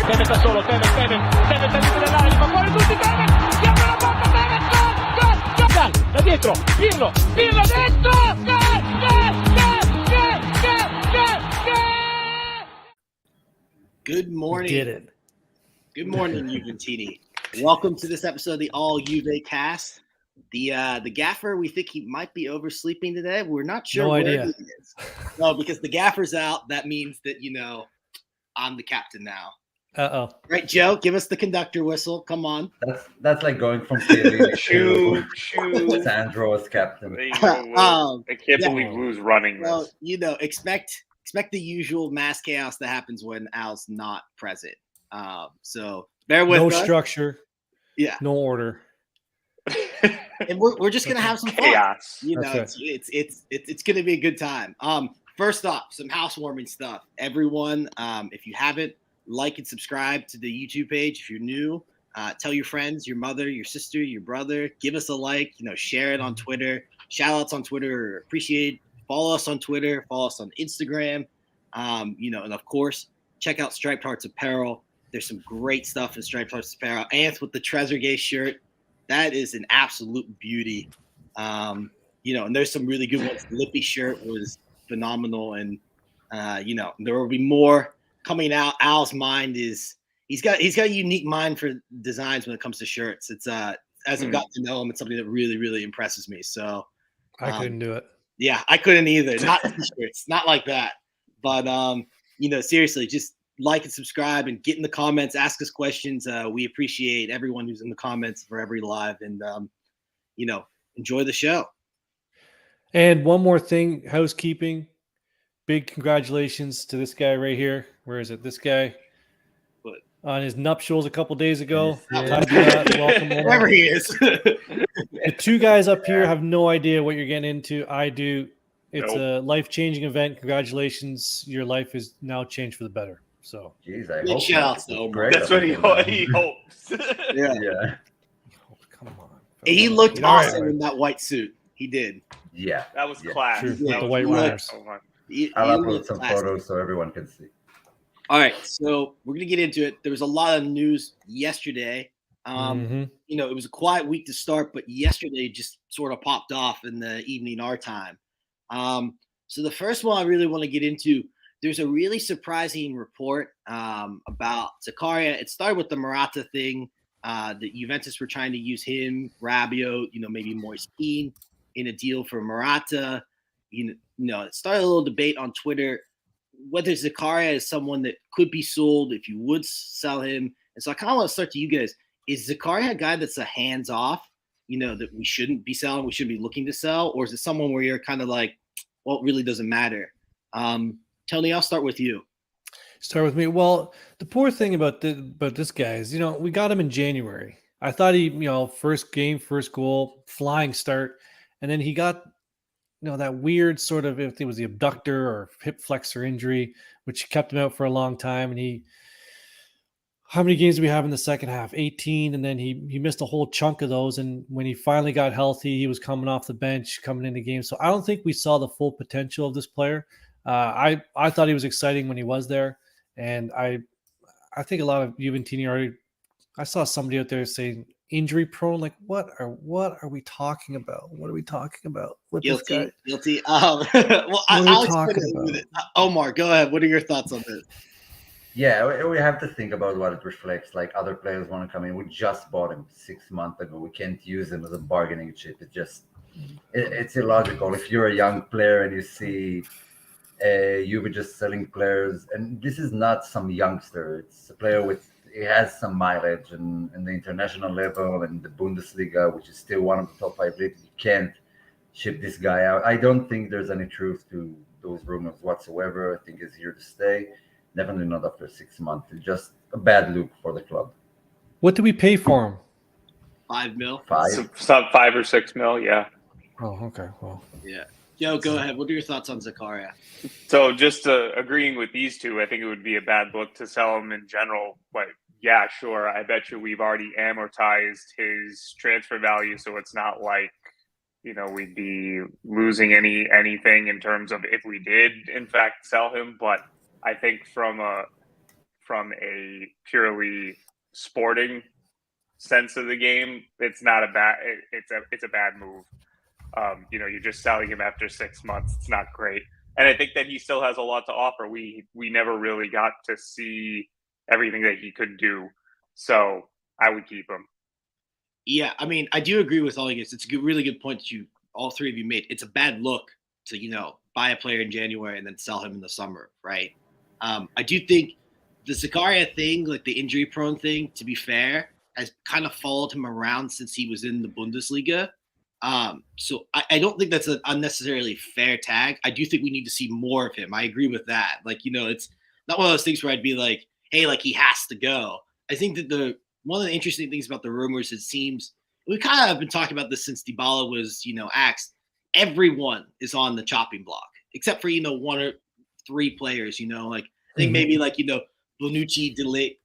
Tevez da solo, Tevez al limite dell'area, li fa fuori tutti, Tevez, si apre la porta, Tevez, gol, da dietro, Pirlo dentro, Good morning. Did it. Good morning, Juventini. Welcome to this episode of the All Juve Cast. The gaffer, we think he might be oversleeping today. We're not sure where idea. he is. No, because the gaffer's out. That means that, I'm the captain now. Uh-oh. Right, Joe, give us the conductor whistle. Come on. That's like going from Kelly Shoo. to Sandro as captain. There you go, Will. I can't believe Lou's running Well, this. expect the usual mass chaos that happens when Al's not present. So bear with us. No structure. Yeah. No order. And we're just gonna have some fun. Chaos. That's It's gonna be a good time. First off, some housewarming stuff. Everyone, if you haven't, like and subscribe to the YouTube page. If you're new, tell your friends, your mother, your sister, your brother. Give us a like. Share it on Twitter. Shout outs on Twitter. Appreciate. Follow us on Twitter. Follow us on Instagram. And of course, check out Striped Hearts Apparel. There's some great stuff in Striped Hearts Apparel. Ants with the Trezeguet shirt. That is an absolute beauty. And there's some really good ones. The Lippy shirt was phenomenal. And, there will be more coming out. Al's mind is he's got a unique mind for designs when it comes to shirts. It's as I've gotten to know him, it's something that really, really impresses me. So I couldn't do it. yeah, I couldn't either. Not t-shirts, not like that. But seriously, just like and subscribe and get in the comments, ask us questions. We appreciate everyone who's in the comments for every live, and enjoy the show. And one more thing, housekeeping. Big congratulations to this guy right here. Where is it? This guy What? On his nuptials a couple days ago. Yes. Welcome, Omer. Wherever he is. The two guys up here have no idea what you're getting into. I do. It's Nope. a life-changing event. Congratulations. Your life is now changed for the better. So, Jeez, I Big hope shout not. outs to Omer. Great That's what he opportunity. hopes. Yeah. Yeah, come on. He looked All right. awesome in that white suit. He did. yeah. That was Yeah. class. True. That With the was white class. runners. Oh, my. I'll He upload looked some classy. photos so everyone can see. All right, so we're gonna get into it. There was a lot of news yesterday. Mhm. It was a quiet week to start, but yesterday just sort of popped off in the evening our time. So the first one I really want to get into, there's a really surprising report about Zakaria. It started with the Morata thing. That Juventus were trying to use him, Rabiot, maybe Moise Kean in a deal for Morata. It started a little debate on Twitter whether Zakaria is someone that could be sold, if you would sell him. And so I kind of want to start to you guys. Is Zakaria a guy that's a hands-off, that we shouldn't be selling, we should be looking to sell? Or is it someone where you're kind of like, well, it really doesn't matter? Tony, I'll start with you. Start with me. Well, the poor thing about this guy is, we got him in January. I thought he, first game, first goal, flying start. And then he got, that weird sort of, if it was the abductor or hip flexor injury, which kept him out for a long time. And how many games do we have in the second half? 18. And then he missed a whole chunk of those. And when he finally got healthy, he was coming off the bench, coming into games. So I don't think we saw the full potential of this player. I thought he was exciting when he was there. And I think a lot of Juventini already, I saw somebody out there saying injury prone. Like, what are we talking about? What are we talking about with this guy? Guilty. What I'll are we explain talking it with about? it. Omar, go ahead. What are your thoughts on this? Yeah, we have to think about what it reflects. Like other players want to come in. We just bought him 6 months ago. We can't use him as a bargaining chip. It's illogical. If you're a young player and you see Juve just selling players, and this is not some youngster. It's a player he has some mileage and the international level and the Bundesliga, which is still one of the top 5 leagues. You can't ship this guy out. I don't think there's any truth to those rumors whatsoever. I think he's here to stay. Definitely not after 6 months. It's just a bad look for the club. What did we pay for him? $5 million. 5. Some 5 or 6 mil, yeah. Oh, okay. Well, Yeah. Joe, go ahead. What are your thoughts on Zakaria? So just agreeing with these two, I think it would be a bad look to sell him in general. But yeah, sure. I bet you we've already amortized his transfer value, so it's not like we'd be losing anything in terms of if we did in fact sell him. But I think from from a purely sporting sense of the game, it's not a bad. It's a bad move. You're just selling him after 6 months. It's not great, and I think that he still has a lot to offer. We never really got to see everything that he could do, so I would keep him. Yeah, I mean, I do agree with all you guys. It's a really good point that all three of you made. It's a bad look to buy a player in January and then sell him in the summer, right? I do think the Zakaria thing, like the injury-prone thing, to be fair, has kind of followed him around since he was in the Bundesliga. So I don't think that's an unnecessarily fair tag. I do think we need to see more of him. I agree with that. Like, it's not one of those things where I'd be like, hey, like he has to go. I think that one of the interesting things about the rumors, it seems we kind of have been talking about this since Dybala was, axed. Everyone is on the chopping block except for, one or three players, like I think maybe like, Bonucci, De Ligt,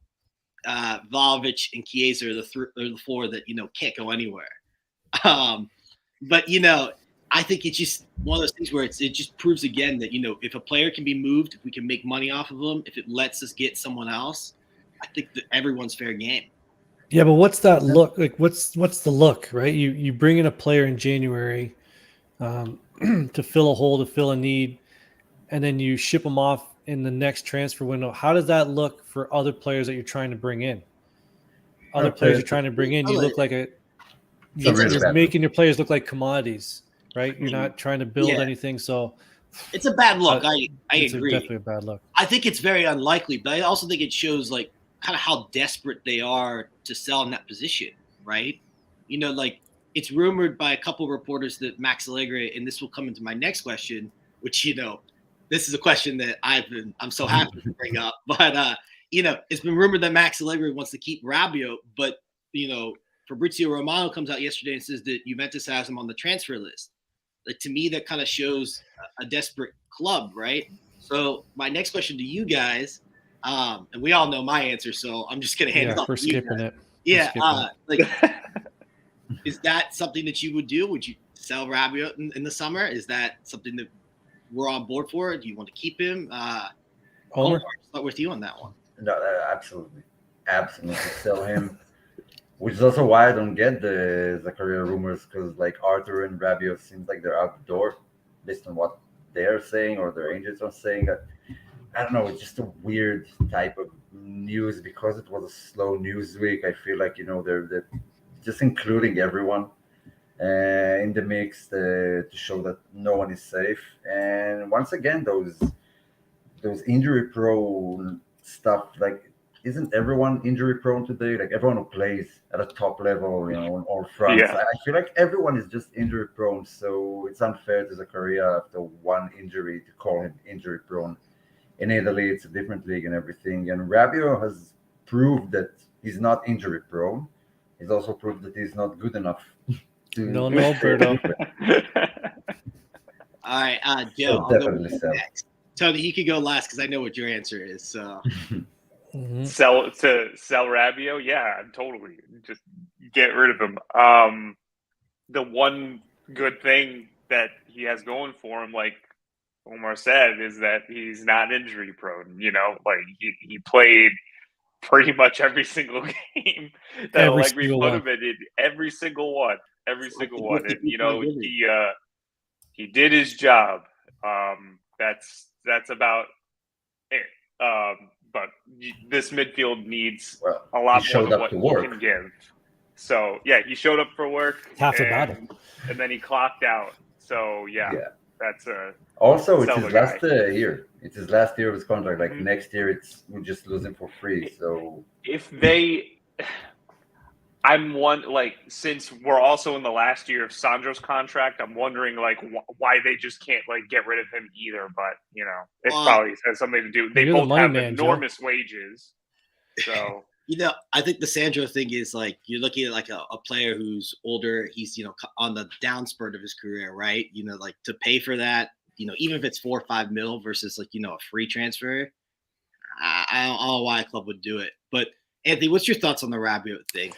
Vlahovic, and Chiesa are the four that, can't go anywhere. But, I think it's just one of those things where it just proves again that, if a player can be moved, if we can make money off of them, if it lets us get someone else, I think that everyone's fair game. Yeah, but what's that look like? What's the look, right? You bring in a player in January to fill a hole, to fill a need, and then you ship them off in the next transfer window. How does that look for other players that you're trying to bring in? Other players you're trying to bring in, you look like you're making your players look like commodities, right? You're not trying to build anything. So it's a bad look. I it's agree. Definitely a bad look. I think it's very unlikely, but I also think it shows like kind of how desperate they are to sell in that position, right? Like it's rumored by a couple of reporters that Max Allegri, and this will come into my next question, which this is a question that I'm so happy to bring up, but it's been rumored that Max Allegri wants to keep Rabiot, but Fabrizio Romano comes out yesterday and says that Juventus has him on the transfer list. Like to me, that kind of shows a desperate club, right? So my next question to you guys, and we all know my answer, so I'm just gonna hand it off. We're skipping it. Yeah, is that something that you would do? Would you sell Rabiot in the summer? Is that something that we're on board for? Do you want to keep him? Omer, I'll start with you on that one. No, absolutely sell him. Which is also why I don't get the Zakaria rumors, because like Arthur and Rabiot seems like they're out the door based on what they're saying or their agents are saying. I don't know. It's just a weird type of news because it was a slow news week. I feel like they're just including everyone in the mix to show that no one is safe. And once again, those injury prone stuff, like isn't everyone injury prone today? Like everyone who plays at a top level, on all fronts. Yeah. I feel like everyone is just injury prone. So it's unfair to Zakaria after one injury to call him injury prone. In Italy, it's a different league and everything. And Rabiot has proved that he's not injury prone. He's also proved that he's not good enough to. No, Alberto. All right, Joe. So definitely sell. Next. Tony, you could go last because I know what your answer is. So. Sell Rabiot, yeah, totally. Just get rid of him. The one good thing that he has going for him, like Omer said, is that he's not injury prone. Like he played pretty much every single game that Allegri put him in. Every single one. And he did his job. That's about it. But this midfield needs a lot more than what he can give. So he showed up for work. Half the battle. And then he clocked out. So that's also it's his last year. It's his last year of his contract. Like next year, we just lose him for free. So since we're also in the last year of Sandro's contract, I'm wondering why they just can't get rid of him either. But it probably has something to do. They both have enormous wages. So I think the Sandro thing is you're looking at a player who's older. He's on the down spurt of his career, right? To pay for that, even if it's 4 or 5 mil versus a free transfer. I don't know why a club would do it. But Anthony, what's your thoughts on the Rabiot thing?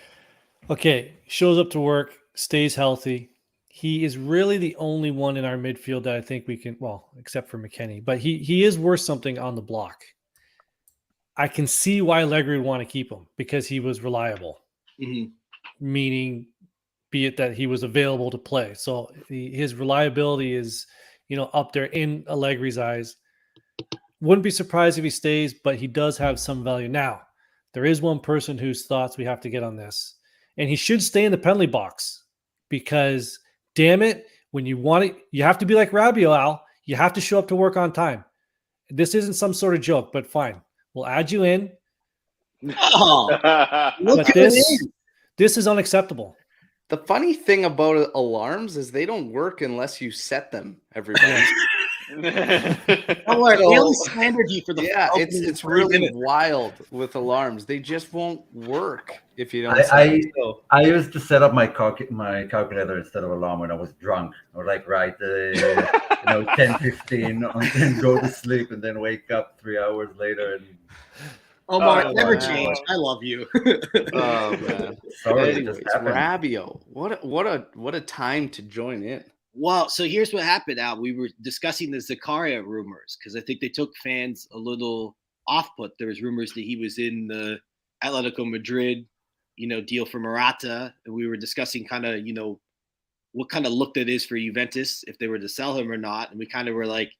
Okay, shows up to work, stays healthy. He is really the only one in our midfield that I think we can, well, except for McKennie, but he is worth something on the block. I can see why Allegri would want to keep him because he was reliable, meaning be it that he was available to play. So his reliability is, up there in Allegri's eyes. Wouldn't be surprised if he stays, but he does have some value. Now, there is one person whose thoughts we have to get on this, and he should stay in the penalty box because, damn it, when you want it, you have to be like Rabiot, Al. You have to show up to work on time. This isn't some sort of joke, but fine. We'll add you in. Oh, But this is unacceptable. The funny thing about alarms is they don't work unless you set them, everybody. don't worry, we only slandered you for the it's really wild with alarms. They just won't work if you don't. I used to set up my calculator instead of alarm when I was drunk, or like 10:15, and go to sleep, and then wake up 3 hours later. And Omar, never change. I love you. Oh man, sorry. Anyways, Rabiot, what a time to join in. Well, so here's what happened, Al. We were discussing the Zakaria rumors because I think they took fans a little off-put. There was rumors that he was in the Atletico Madrid, deal for Morata. And we were discussing kind of, what kind of look that is for Juventus if they were to sell him or not. And we kind of were like,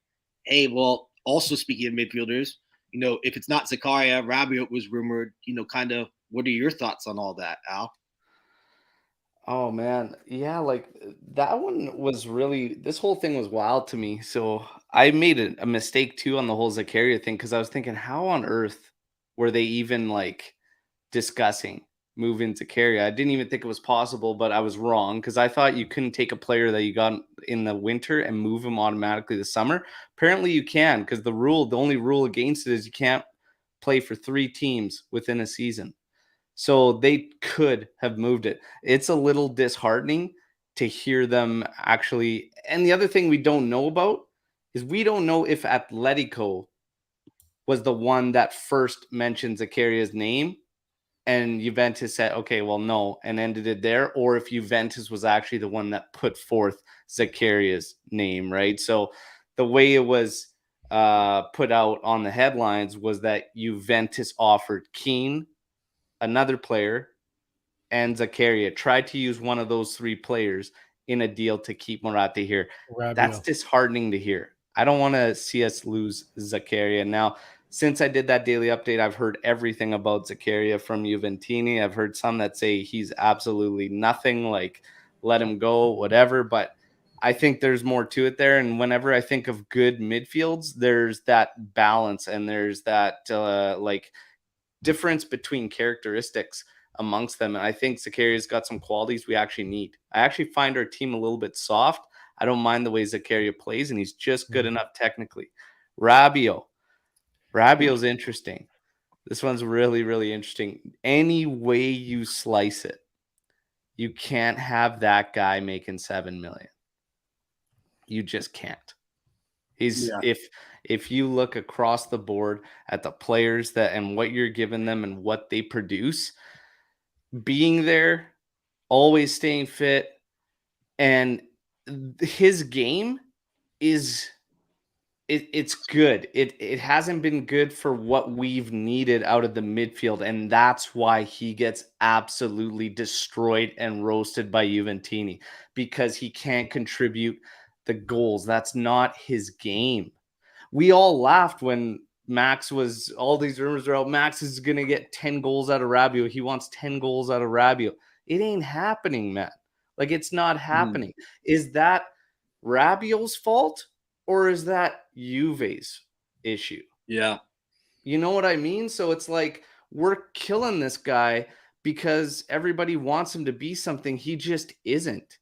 hey, well, also speaking of midfielders, if it's not Zakaria, Rabiot was rumored, kind of what are your thoughts on all that, Al? Oh man, yeah, like that one was really, this whole thing was wild to me. So I made a mistake too on the whole Zakaria thing because I was thinking, how on earth were they even like discussing moving Zakaria? I didn't even think it was possible, but I was wrong because I thought you couldn't take a player that you got in the winter and move him automatically this summer. Apparently you can, because the only rule against it is you can't play for 3 teams within a season. So they could have moved it. It's a little disheartening to hear them actually. And the other thing we don't know about is we don't know if Atletico was the one that first mentioned Zakaria's name and Juventus said, okay, well, no, and ended it there, or if Juventus was actually the one that put forth Zakaria's name, right? So the way it was put out on the headlines was that Juventus offered Keane, another player, and Zakaria, tried to use one of those 3 players in a deal to keep Morata here. Rabiot. That's disheartening to hear. I don't want to see us lose Zakaria. Now, since I did that daily update, I've heard everything about Zakaria from Juventini. I've heard some that say he's absolutely nothing, like let him go, whatever. But I think there's more to it there. And whenever I think of good midfields, there's that balance and there's that difference between characteristics amongst them. And I think Zakaria's got some qualities we actually need. I actually find our team a little bit soft. I don't mind the way Zakaria plays, and he's just good enough technically. Rabiot's interesting. This one's really, really interesting. Any way you slice it, you can't have that guy making 7 million. You just can't. If you look across the board at the players and what you're giving them and what they produce, being there, always staying fit, and his game is it's good. It hasn't been good for what we've needed out of the midfield, and that's why he gets absolutely destroyed and roasted by Juventini, because he can't contribute the goals. That's not his game. We all laughed when Max was, all these rumors are out, Max is going to get 10 goals out of Rabiot. He wants 10 goals out of Rabiot. It ain't happening, man. Like, it's not happening. Is that Rabiot's fault or is that Juve's issue? Yeah. You know what I mean? So it's like we're killing this guy because everybody wants him to be something he just isn't.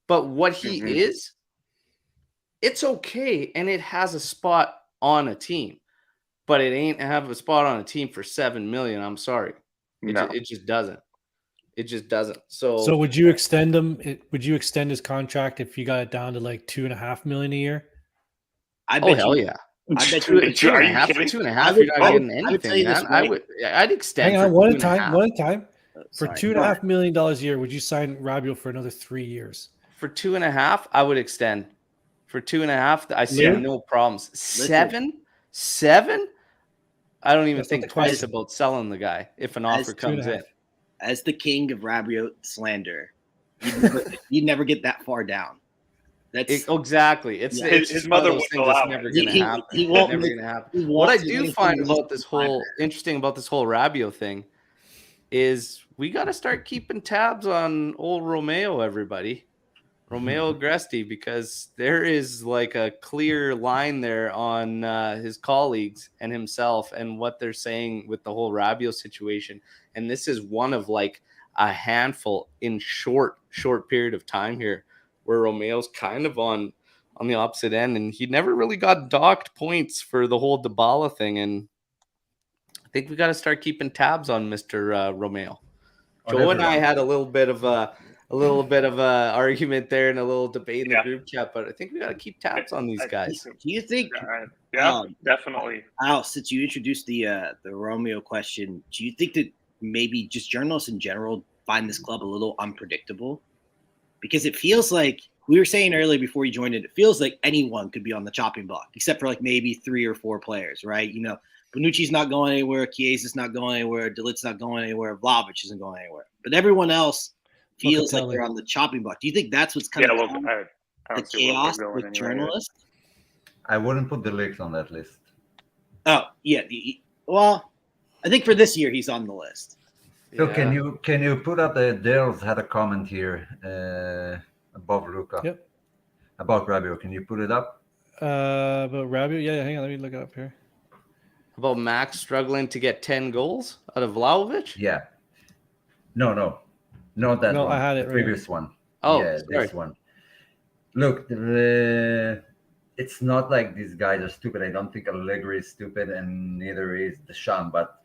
But what he is, it's okay, and it has a spot on a team. But it ain't have a spot on a team for 7 million. I'm sorry. It just doesn't. It just doesn't. So would you extend him? Would you extend his contract if you got it down to like 2.5 million a year? Hell yeah. I bet you 2.5 for 2.5. You're not getting anything, man. I'd extend. Hang on, one at a time. For $2.5 million a year, would you sign Rabiot for another 3 years? For 2.5, I would extend. For 2.5, I see no problems. Seven? I don't even That's not think the twice question. about selling the guy if an offer comes in. 2.5. As the king of Rabiot slander, you'd never get that far down. That's Exactly. It's Yeah. it's His just one of mother those wouldn't things that's allow never it. going to happen. he won't Never make- going to happen. he What I won't do anything find less about than this whole 5. interesting about this whole Rabiot thing is we got to start keeping tabs on old Romeo, everybody. Romeo Agresti, because there is like a clear line there on his colleagues and himself and what they're saying with the whole Rabiot situation. And this is one of like a handful in short period of time here where Romeo's kind of on the opposite end, and he never really got docked points for the whole Dybala thing. And I think we got to start keeping tabs on Mr. Romeo. Joe and I had a little bit of a argument there and a little debate in the group chat, but I think we got to keep tabs on these guys. Do you think? Definitely. Al, since you introduced the Romeo question, do you think that maybe just journalists in general find this club a little unpredictable? Because it feels like we were saying earlier before you joined it feels like anyone could be on the chopping block, except for like maybe 3 or 4 players, right? You know, Bonucci's not going anywhere, Chiesa's not going anywhere, De Ligt's not going anywhere, Vlahovic isn't going anywhere. But everyone else feels like they're on the chopping block. Do you think that's what's kind of the chaos with journalists? I wouldn't put De Ligt on that list. Oh, yeah. Well, I think for this year he's on the list. So can you put up the Dale's had a comment here above Luca. Yep. About Rabiot. Can you put it up? About Rabiot? Yeah, hang on, let me look it up here. About Max struggling to get 10 goals out of Vlahovic? Yeah. No. Not that one. I had it the previous one. Oh, yeah, sorry. this one. Look, it's not like these guys are stupid. I don't think Allegri is stupid, and neither is Deschamps. But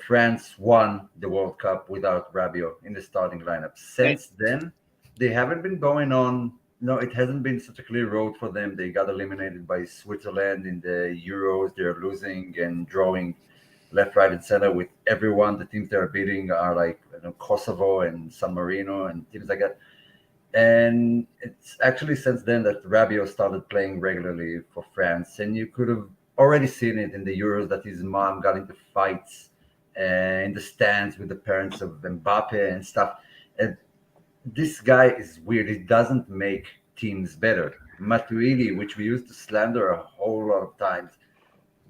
France won the World Cup without Rabiot in the starting lineup. Since then, they haven't been going on. No, it hasn't been such a clear road for them. They got eliminated by Switzerland in the Euros. They're losing and drawing left, right, and center with everyone. The teams they're beating are like Kosovo and San Marino and teams like that. And it's actually since then that Rabiot started playing regularly for France. And you could have already seen it in the Euros that his mom got into fights in the stands with the parents of Mbappe and stuff. And this guy is weird. He doesn't make teams better. Matuidi, which we used to slander a whole lot of times,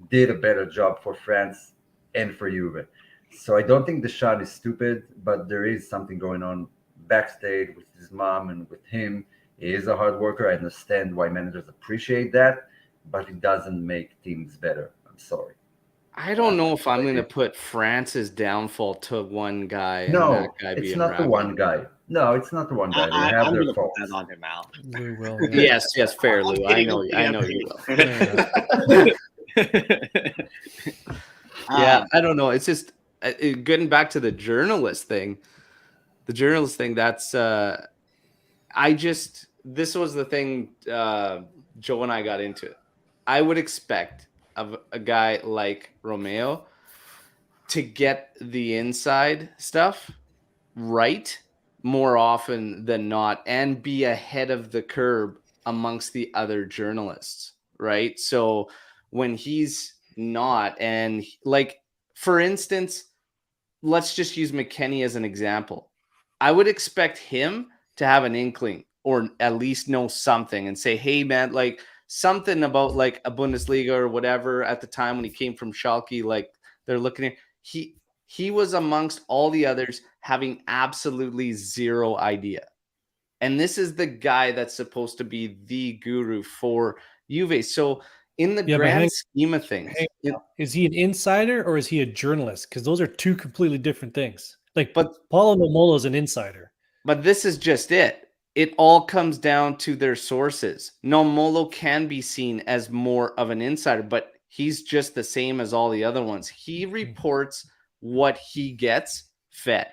did a better job for France and for Juve. So I don't think Deschamps is stupid, but there is something going on backstage with his mom and with him. He is a hard worker. I understand why managers appreciate that, but he doesn't make teams better. I'm sorry. I don't know if I'm going to put France's downfall to one guy. No, and that guy it's being not Rabiot. the one guy. No, it's not the one guy. They have I'm their gonna put faults. that on him, Al. Lou will. Yes, fair, Lou. I know you will. Yeah, I don't know. It's just getting back to the journalist thing. The journalist thing. That's this was the thing. Joe and I got into it. I would expect of a guy like Romeo to get the inside stuff right more often than not and be ahead of the curve amongst the other journalists, right? So when he's not, and like, for instance, let's just use McKennie as an example. I would expect him to have an inkling or at least know something and say, hey, man, like something about like a Bundesliga or whatever at the time when he came from Schalke, like they're looking at, he was amongst all the others having absolutely zero idea. And this is the guy that's supposed to be the guru for Juve. So in the grand scheme of things, is he an insider or is he a journalist? Because those are two completely different things. But Paulo Nomolo is an insider. But this is just it. It all comes down to their sources. Nomolo can be seen as more of an insider, but he's just the same as all the other ones. He reports what he gets fed.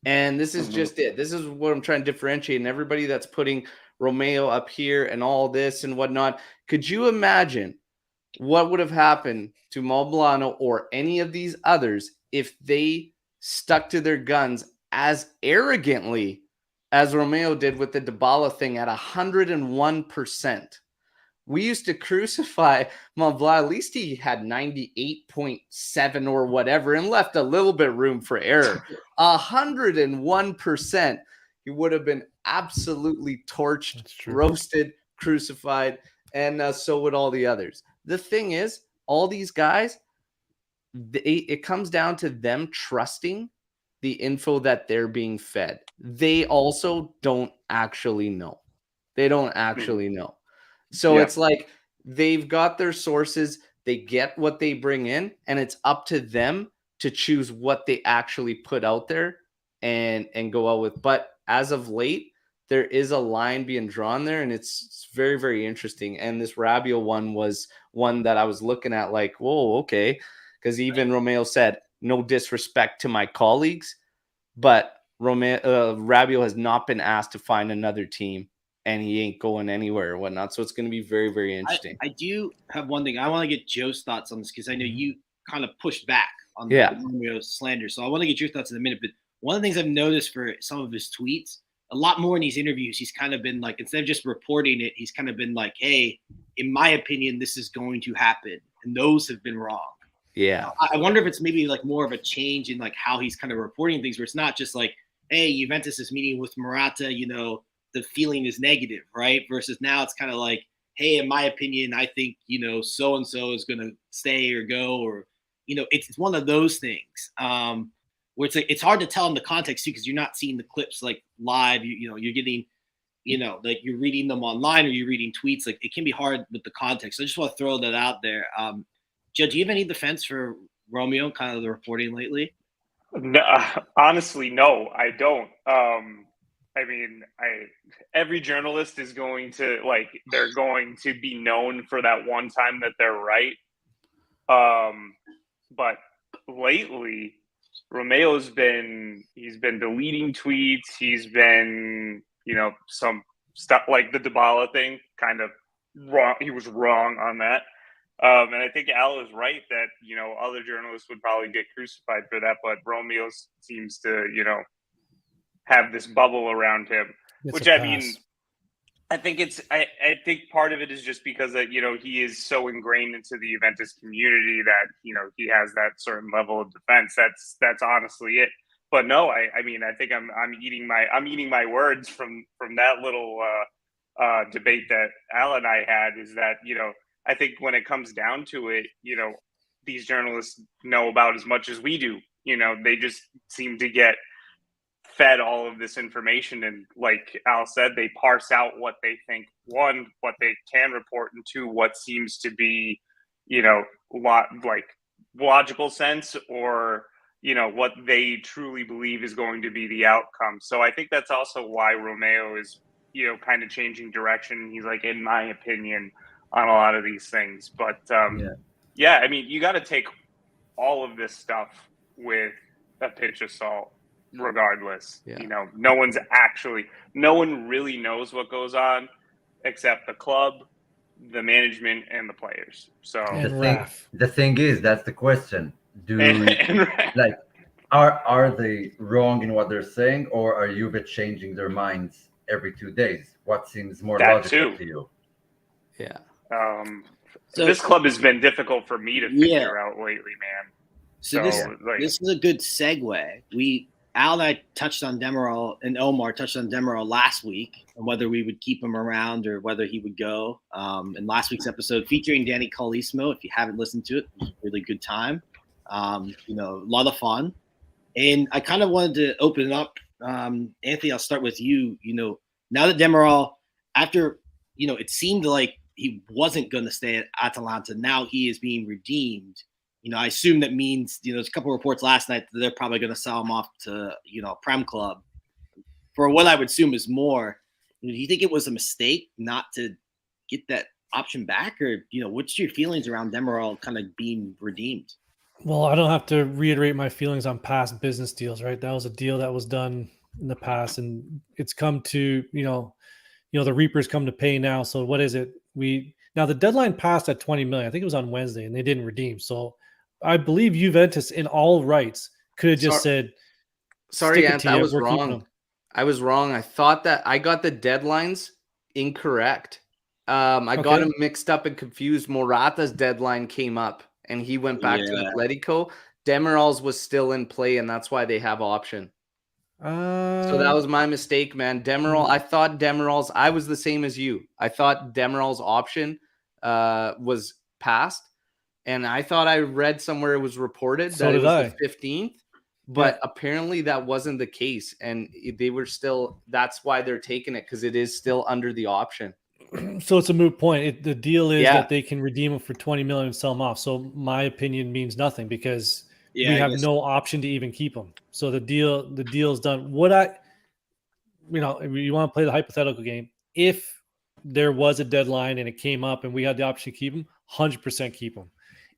And this is just it. This is what I'm trying to differentiate. And everybody that's putting Romeo up here and all this and whatnot, could you imagine what would have happened to Malbolano or any of these others if they stuck to their guns as arrogantly as Romeo did with the Dybala thing at 101%? We used to crucify Montblanc. At least he had 98.7 or whatever and left a little bit room for error. 101%. He would have been absolutely torched, roasted, crucified, and so would all the others. The thing is, all these guys, it comes down to them trusting the info that they're being fed. They also don't actually know. They don't actually know. So it's like they've got their sources, they get what they bring in, and it's up to them to choose what they actually put out there and go out with. But as of late, there is a line being drawn there, and it's very, very interesting. And this Rabiot one was one that I was looking at like, whoa, okay. Because even Romeo said, no disrespect to my colleagues, but Rabiot has not been asked to find another team, and he ain't going anywhere or whatnot. So it's going to be very, very interesting. I do have one thing. I want to get Joe's thoughts on this because I know you kind of pushed back on the Romeo slander. So I want to get your thoughts in a minute. But one of the things I've noticed for some of his tweets, a lot more in these interviews, he's kind of been like, instead of just reporting it, he's kind of been like, hey, in my opinion, this is going to happen. And those have been wrong. Yeah. I wonder if it's maybe like more of a change in like how he's kind of reporting things, where it's not just like, hey, Juventus is meeting with Morata, the feeling is negative, right? Versus now it's kind of like, hey, in my opinion, I think, so-and-so is going to stay or go, or, it's one of those things where it's like, it's hard to tell in the context too, because you're not seeing the clips like live, you're getting, like you're reading them online or you're reading tweets. Like it can be hard with the context. So I just want to throw that out there. Joe, do you have any defense for Romeo, kind of the reporting lately? No, honestly, no, I don't. Every journalist is going to they're going to be known for that one time that they're right. But lately, Romeo's he's been deleting tweets. He's been, some stuff like the Dybala thing, kind of wrong. He was wrong on that. And I think Al is right that, other journalists would probably get crucified for that, but Romeo seems to, have this bubble around him, which I think I think part of it is just because that, he is so ingrained into the Juventus community that, he has that certain level of defense. That's honestly it. But no, I think I'm eating my words from that little debate that Al and I had, is that, I think when it comes down to it, these journalists know about as much as we do. They just seem to get fed all of this information, and like Al said, they parse out what they think, one, what they can report, and two, what seems to be, logical sense, or what they truly believe is going to be the outcome. So I think that's also why Romeo is kind of changing direction. He's like, in my opinion, on a lot of these things. But you got to take all of this stuff with a pinch of salt. Regardless, no one really knows what goes on except the club, the management, and the players. So the thing is, that's the question. Are they wrong in what they're saying, or are Juve changing their minds every 2 days? What seems more logical to you? Yeah. So this club has been difficult for me to figure out lately, man. So this is a good segue. Al and I touched on Demiral, and Omer touched on Demiral last week, and whether we would keep him around or whether he would go. In last week's episode featuring Danny Colissimo, if you haven't listened to it, it was a really good time. A lot of fun. And I kind of wanted to open it up. Anthony, I'll start with you. Now that Demiral, after, it seemed like he wasn't going to stay at Atalanta, now he is being redeemed. I assume that means, there's a couple of reports last night that they're probably going to sell him off to, a Prem club for what I would assume is more. Do you think it was a mistake not to get that option back, or, what's your feelings around Demiral kind of being redeemed? Well, I don't have to reiterate my feelings on past business deals, right? That was a deal that was done in the past, and it's come to, the Reapers come to pay now. So what is it? Now the deadline passed at 20 million. I think it was on Wednesday, and they didn't redeem. So I believe Juventus, in all rights, could have just said, sorry, Ant, I was wrong. I was wrong. I thought that I got the deadlines incorrect. I got him mixed up and confused. Morata's deadline came up, and he went back to Atletico. Demiral's was still in play, and that's why they have option. So that was my mistake, man. Demiral, I thought Demiral's, I was the same as you. I thought Demiral's option was passed, and I thought I read somewhere it was reported that it was the 15th, but apparently that wasn't the case, and they were still, that's why they're taking it, because it is still under the option. So it's a moot point. The deal is that they can redeem him for 20 million and sell him off. So my opinion means nothing because we have no option to even keep him. So the deal's done. You want to play the hypothetical game. If there was a deadline and it came up and we had the option to keep him, 100% keep him.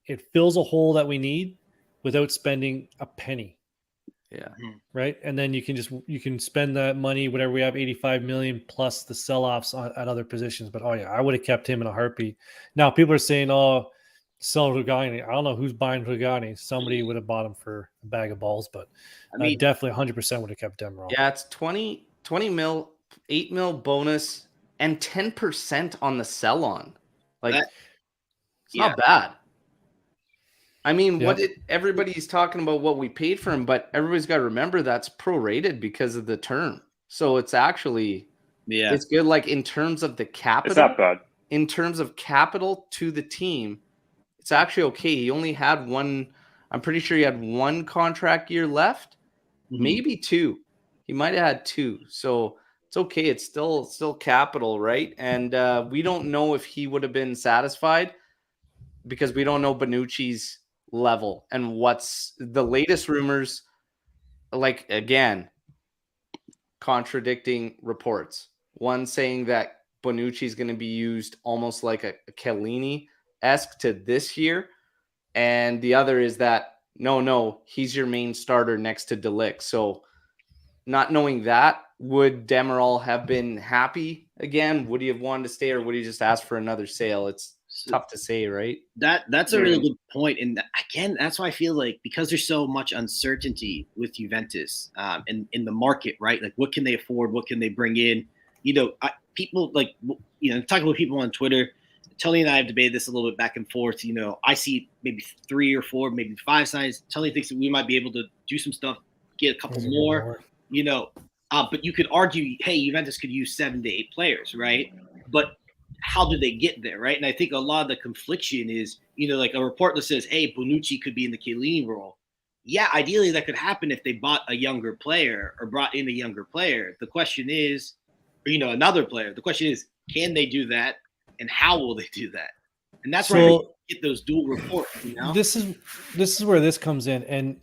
It fills a hole that we need without spending a penny. Yeah. Right. And then you can spend that money, whatever we have, 85 million plus the sell-offs at other positions. But I would have kept him in a heartbeat. Now people are saying, sell Rugani. I don't know who's buying Rugani. Somebody would have bought him for a bag of balls, but definitely 100% would have kept Demiral. Yeah, it's 20 mil, 8 mil bonus, and 10% on the sell-on. It's not bad. I mean, everybody's talking about what we paid for him, but everybody's got to remember that's prorated because of the term. So it's actually, it's good. Like in terms of the capital, it's not bad. In terms of capital to the team, it's actually okay. He only had one. I'm pretty sure he had one contract year left, maybe two. He might have had two. So it's okay. It's still capital, right? And we don't know if he would have been satisfied because we don't know Bonucci's level and what's the latest rumors, like again contradicting reports. One saying that Bonucci is going to be used almost like a Chiellini-esque to this year, and the other is that no, he's your main starter next to De Ligt. So not knowing that, would Demiral have been happy again? Would he have wanted to stay, or would he just ask for another sale? It's tough to say, right? That's a really good point. And again, that's why I feel like because there's so much uncertainty with Juventus in the market, right? Like what can they afford? What can they bring in? People talking with people on Twitter, Tony and I have debated this a little bit back and forth. I see maybe 3 or 4, maybe 5 signs. Tony thinks that we might be able to do some stuff, get a couple more, but you could argue, hey, Juventus could use 7 to 8 players, right? But how do they get there, right? And I think a lot of the confliction is, like a report that says, hey, Bonucci could be in the Chiellini role. Yeah, ideally that could happen if they bought a younger player or brought in a younger player. The question is, another player. The question is, can they do that, and how will they do that? And that's where you get those dual reports. This is where this comes in, and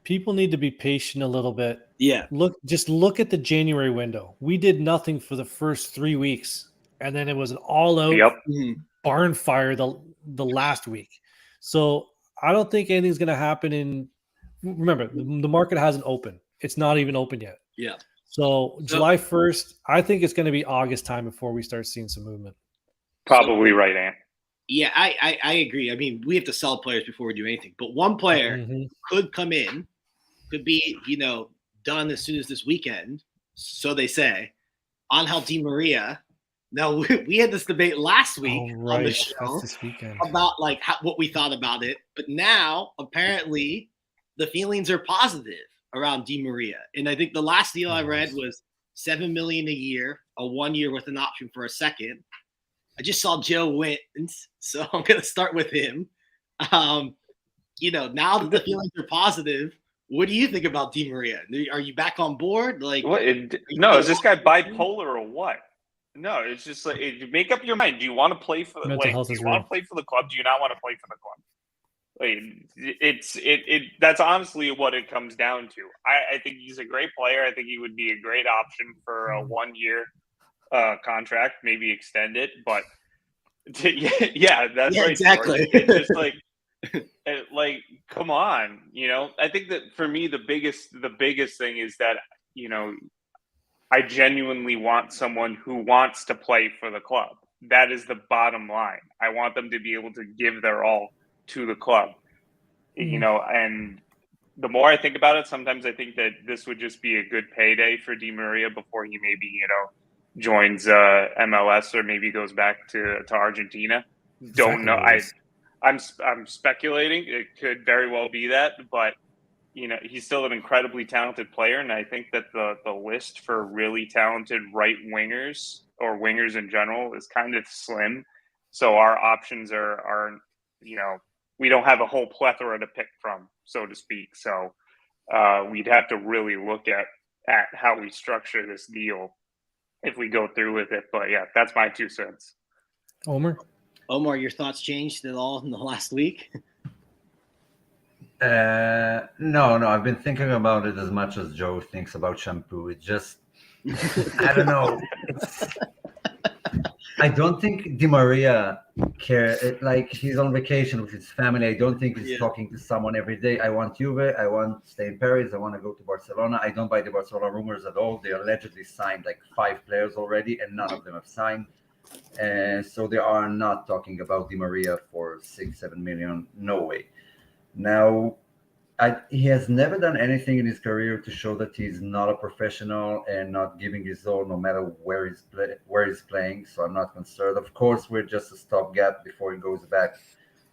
people need to be patient a little bit. Yeah. Look at the January window. We did nothing for the first 3 weeks. And then it was an all-out barn fire the last week. So I don't think anything's going to happen remember, the market hasn't opened. It's not even open yet. Yeah. So July 1st, I think it's going to be August time before we start seeing some movement. Probably right, Ant. Yeah, I agree. I mean, we have to sell players before we do anything. But one player could come in, could be, done as soon as this weekend, so they say, Angel Di Maria. Now, we had this debate last week on the show about what we thought about it. But now, apparently, the feelings are positive around Di Maria. And I think the last deal I read was $7 million a year, a 1 year with an option for a second. I just saw Joe wins, so I'm going to start with him. Now that the feelings are positive, what do you think about Di Maria? Are you back on board? Is this guy bipolar or what? No, it's just like make up your mind. Do you want to play for the Do you want to play for the club? Do you not want to play for the club? That's honestly what it comes down to. I think he's a great player. I think he would be a great option for a 1 year contract, maybe extend it. But that's right. Exactly. It's just come on. I think that for me, the biggest thing is that I genuinely want someone who wants to play for the club. That is the bottom line. I want them to be able to give their all to the club. And the more I think about it, sometimes I think that this would just be a good payday for Di Maria before he maybe, joins MLS or maybe goes back to Argentina. Don't know. I'm speculating. It could very well be that, but he's still an incredibly talented player, and I think that the list for really talented right wingers or wingers in general is kind of slim. So our options are we don't have a whole plethora to pick from, so to speak. So we'd have to really look at how we structure this deal if we go through with it. But yeah, that's my 2 cents. Omer, your thoughts changed at all in the last week? No, I've been thinking about it as much as Joe thinks about shampoo. It just, I don't know. I don't think Di Maria like he's on vacation with his family. I don't think he's talking to someone every day. I want Juve. I want to stay in Paris. I want to go to Barcelona. I don't buy the Barcelona rumors at all. They allegedly signed like 5 players already, and none of them have signed. And so they are not talking about Di Maria for 6-7 million. No way. Now, he has never done anything in his career to show that he's not a professional and not giving his all, no matter where he's playing. So I'm not concerned. Of course, we're just a stopgap before he goes back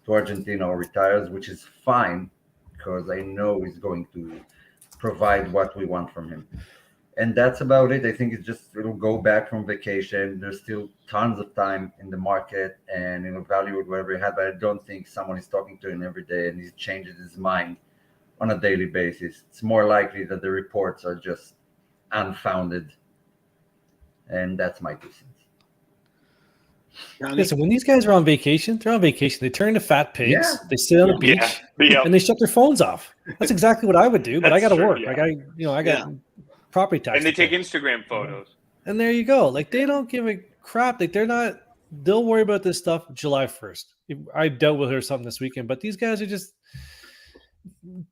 to Argentina or retires, which is fine because I know he's going to provide what we want from him. And that's about it. I think it'll go back from vacation. There's still tons of time in the market, and evaluate whatever he had. But I don't think someone is talking to him every day and he changes his mind on a daily basis. It's more likely that the reports are just unfounded. And that's my 2 cents. Listen, when these guys are on vacation, they're on vacation. They turn into fat pigs. They sit on the beach and they shut their phones off. That's exactly what I would do, but I got to work. Like I got property tax. And they take Instagram photos. And there you go. Like they don't give a crap. Like they'll worry about this stuff July 1st. I doubt we'll hear something this weekend, but these guys are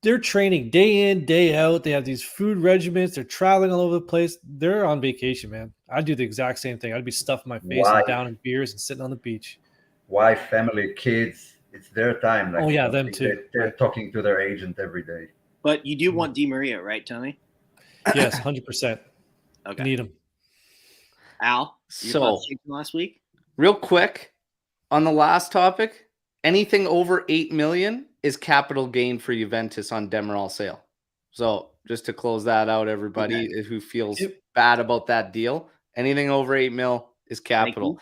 they're training day in, day out. They have these food regimens. They're traveling all over the place. They're on vacation, man. I'd do the exact same thing. I'd be stuffing my face and down in beers and sitting on the beach. Wife, family, kids. It's their time. Like, them too. They're talking to their agent every day. But you do want Di Maria, right, Tony? Yes, 100%. Okay. Need him. Al, so last week? Real quick, on the last topic, anything over 8 million is capital gain for Juventus on Demiral sale. So just to close that out, everybody who feels bad about that deal, anything over 8 mil is capital.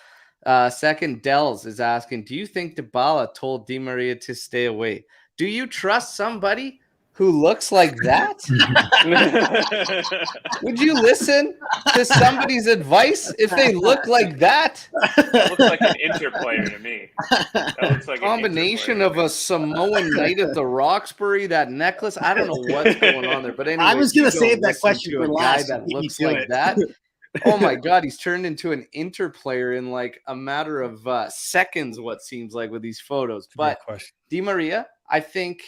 Second, Dells is asking, do you think Dybala told Di Maria to stay away? Do you trust somebody who looks like that? Would you listen to somebody's advice if they look like that? That looks like an Inter player to me. That looks like combination of a Samoan knight at the Roxbury, that necklace. I don't know what's going on there, but anyway, I was going to save that question for last. Guy that looks like that. Oh my God, he's turned into an Inter player in like a matter of seconds. What seems like with these photos, but Di Maria, I think.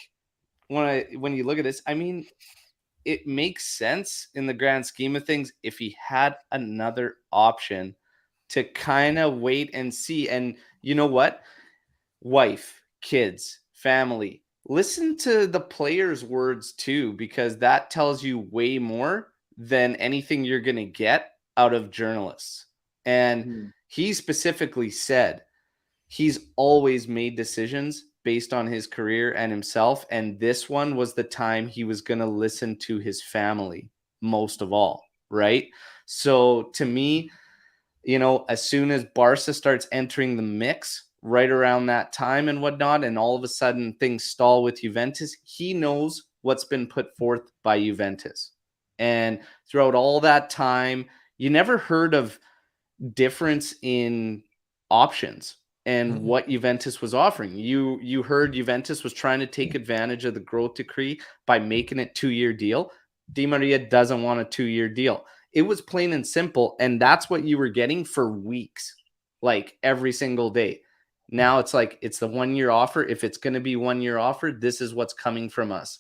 When you look at this, I mean, it makes sense in the grand scheme of things if he had another option to kind of wait and see. And you know what? Wife, kids, family, listen to the player's words too, because that tells you way more than anything you're going to get out of journalists. And he specifically said he's always made decisions based on his career and himself. And this one was the time he was going to listen to his family most of all. Right. So to me, as soon as Barca starts entering the mix right around that time and whatnot, and all of a sudden things stall with Juventus, he knows what's been put forth by Juventus. And throughout all that time, you never heard of difference in options and what Juventus was offering. You heard Juventus was trying to take advantage of the growth decree by making it 2-year deal. Di Maria doesn't want a 2-year deal. It was plain and simple, and that's what you were getting for weeks, like every single day. Now it's like it's the 1-year offer. If it's going to be 1-year offer, this is what's coming from us.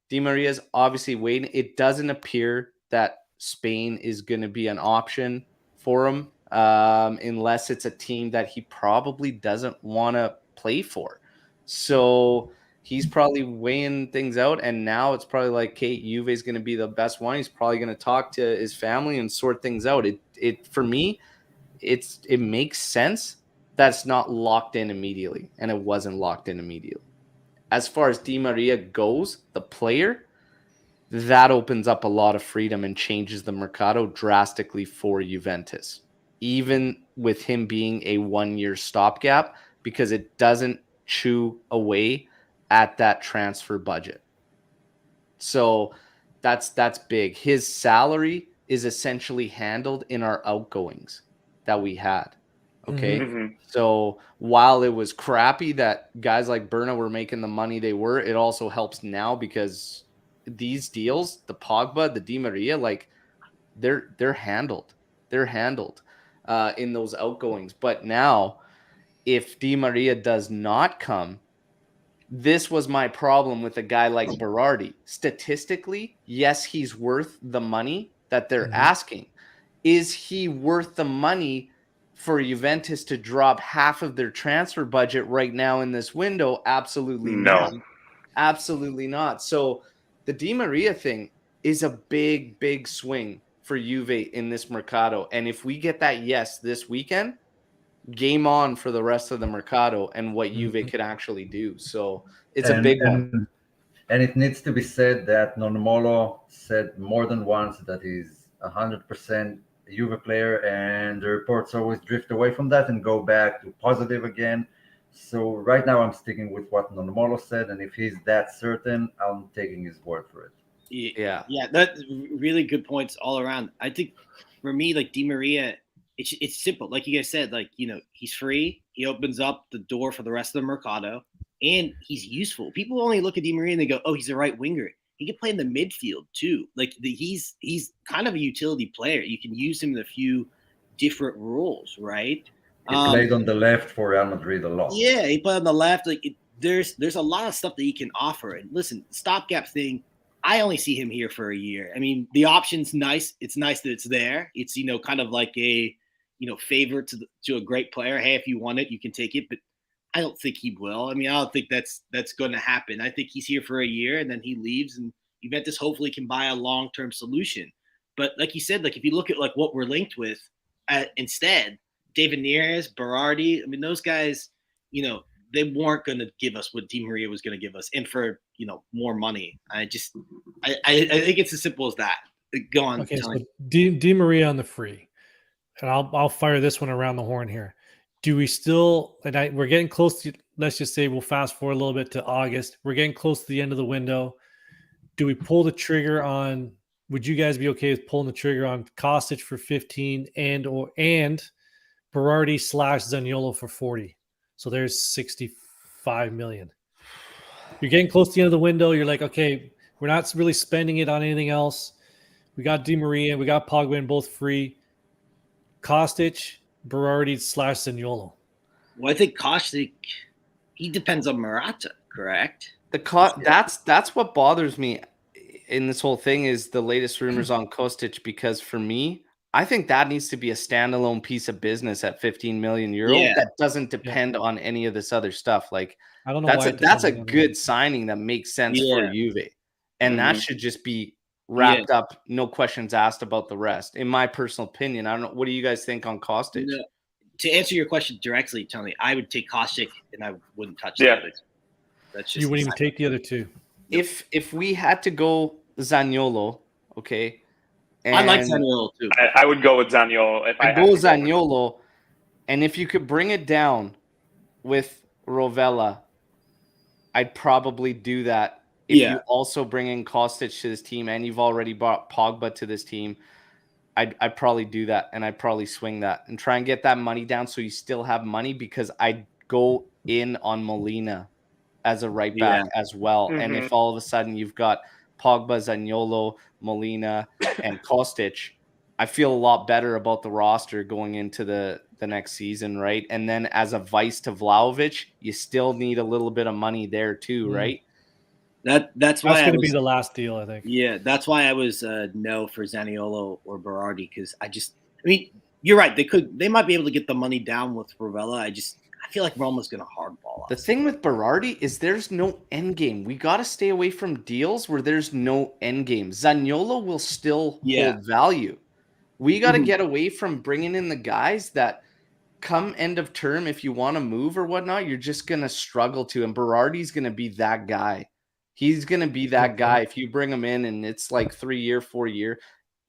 Di Maria's obviously waiting. It doesn't appear that Spain is going to be an option for him. Unless it's a team that he probably doesn't want to play for. So He's probably weighing things out, and now it's probably like, Kate, Juve is going to be the best one. He's probably going to talk to his family and sort things out. It for me, it makes sense. That's not locked in immediately, and it wasn't locked in immediately. As far as Di Maria goes, the player, that opens up a lot of freedom and changes the Mercato drastically for Juventus, even with him being a 1-year stopgap, because it doesn't chew away at that transfer budget. So that's big. His salary is essentially handled in our outgoings that we had. Okay. Mm-hmm. So while it was crappy that guys like Berna were making the money they were, it also helps now because these deals, the Pogba, the Di Maria, like they're handled. They're handled in those outgoings. But now, if Di Maria does not come, this was my problem with a guy like Berardi. Statistically, yes, he's worth the money that they're asking. Is he worth the money for Juventus to drop half of their transfer budget right now in this window? Absolutely not. Absolutely not. So the Di Maria thing is a big, big swing for Juve in this Mercato. And if we get that yes this weekend, game on for the rest of the Mercato and what Juve could actually do. So it's a big one. And it needs to be said that Nonmolo said more than once that he's 100% Juve player, and the reports always drift away from that and go back to positive again. So right now I'm sticking with what Nonmolo said, and if he's that certain, I'm taking his word for it. Yeah. That's really good points all around. I think for me, like Di Maria, it's simple. Like you guys said, like, you know, he's free. He opens up the door for the rest of the Mercato, and he's useful. People only look at Di Maria and they go, oh, he's a right winger. He can play in the midfield too. Like he's kind of a utility player. You can use him in a few different roles, right? He played on the left for Real Madrid a lot. Yeah, he played on the left. Like there's a lot of stuff that he can offer. And listen, stopgap thing, I only see him here for a year. I mean, the option's nice. It's nice that it's there. It's, you know, kind of like a, you know, favor to a great player. Hey, if you want it, you can take it. But I don't think he will. I mean, I don't think that's going to happen. I think he's here for a year and then he leaves, and Juventus hopefully can buy a long-term solution. But like you said, like if you look at like what we're linked with instead, David Neres, Berardi, I mean, those guys, you know, they weren't going to give us what Di Maria was going to give us, and for, you know, more money. I think it's as simple as that. Go on. Okay, so Di Maria on the free, and I'll fire this one around the horn here. Do we still? And we're getting close to. Let's just say we'll fast forward a little bit to August. We're getting close to the end of the window. Do we pull the trigger on? Would you guys be okay with pulling the trigger on Kostic for 15 and Berardi / Zaniolo for 40? So there's 65 million. You're getting close to the end of the window. You're like, okay, we're not really spending it on anything else. We got Di Maria, we got Pogba in both free. Kostic, Berardi / Zaniolo. Well, I think Kostic, he depends on Morata, correct? That's what bothers me in this whole thing is the latest rumors on Kostic, because for me, I think that needs to be a standalone piece of business at 15 million euro. Yeah. That doesn't depend on any of this other stuff. Like, I don't know. That's a good signing that makes sense for Juve, and that should just be wrapped up. No questions asked about the rest. In my personal opinion, I don't know. What do you guys think on Kostic? No. To answer your question directly, Tony, I would take Kostic and I wouldn't touch the other two. That's just you wouldn't even take the other two. If we had to go Zaniolo, okay. I like Zaniolo too. I would go with Zaniolo if I go Zaniolo, and if you could bring it down with Rovella, I'd probably do that. If you also bring in Kostic to this team, and you've already brought Pogba to this team, I'd probably do that, and I'd probably swing that and try and get that money down so you still have money, because I'd go in on Molina as a right back as well. And if all of a sudden you've got Pogba, Zaniolo, Molina, and Kostic, I feel a lot better about the roster going into the next season, right? And then as a vice to Vlahovic, you still need a little bit of money there too, right? That's why going to be the last deal, I think. Yeah, that's why I was no for Zaniolo or Berardi, because I mean, you're right. They might be able to get the money down with Rovella. I I feel like Roma's going to hardball The us. thing with Berardi is there's no end game. We got to stay away from deals where there's no end game. Zaniolo will still hold value. We got to get away from bringing in the guys that come end of term, if you want to move or whatnot, you're just going to struggle to. And Berardi's going to be that guy. He's going to be that guy. If you bring him in and it's like 3 year, 4 year,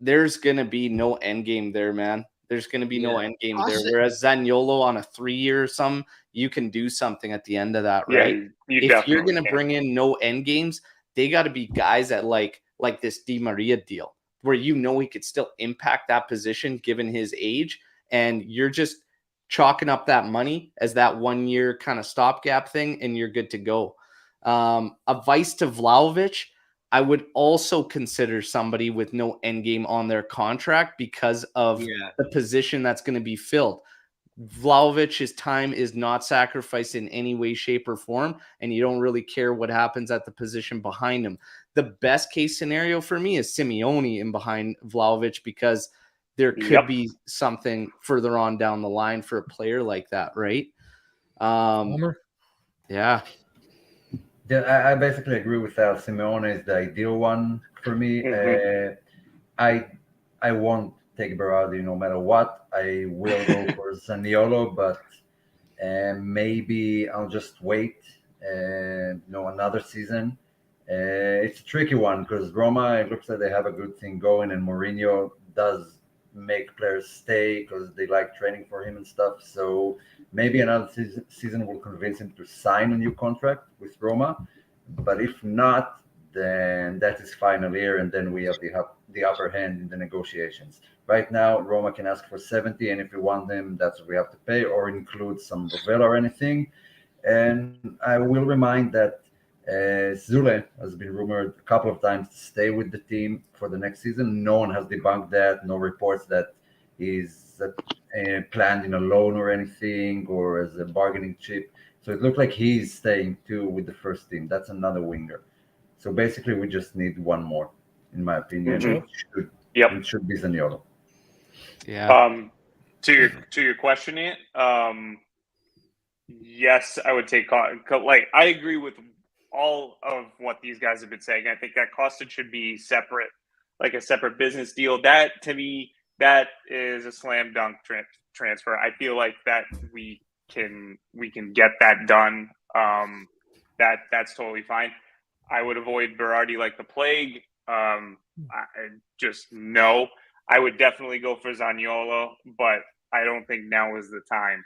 there's going to be no end game there, man. There's going to be no end game there. Whereas Zaniolo on a 3 year or something, you can do something at the end of that, right? Yeah, if you're going to bring in no end games, they got to be guys that like this Di Maria deal where he could still impact that position given his age, and you're just chalking up that money as that 1 year kind of stopgap thing, and you're good to go. A vice to Vlahovic, I would also consider somebody with no end game on their contract because of the position that's going to be filled. Vlahovic's time is not sacrificed in any way, shape, or form, and you don't really care what happens at the position behind him. The best case scenario for me is Simeone in behind Vlahovic, because there could be something further on down the line for a player like that, right? Omer? Yeah, I basically agree with that. Simeone is the ideal one for me. I won't take Berardi no matter what. I will go for Zaniolo, but maybe I'll just wait another season. It's a tricky one because Roma, it looks like they have a good thing going, and Mourinho does make players stay because they like training for him and stuff. So maybe another season will convince him to sign a new contract with Roma. But if not, then that is final year, and then we have the upper hand in the negotiations. Right now, Roma can ask for 70, and if we want them, that's what we have to pay, or include some Rovella or anything. And I will remind that Zule has been rumored a couple of times to stay with the team for the next season. No one has debunked that. No reports that he's planned in a loan or anything, or as a bargaining chip. So it looked like he's staying too with the first team. That's another winger. So basically, we just need one more, in my opinion. It should be Zaniolo. Yeah. To your question, yes, I would take like I agree with all of what these guys have been saying. I think that Kostic should be separate, like a separate business deal. That to me, that is a slam dunk transfer. I feel like that we can get that done. That's totally fine. I would avoid Berardi like the plague. I would definitely go for Zaniolo, but I don't think now is the time.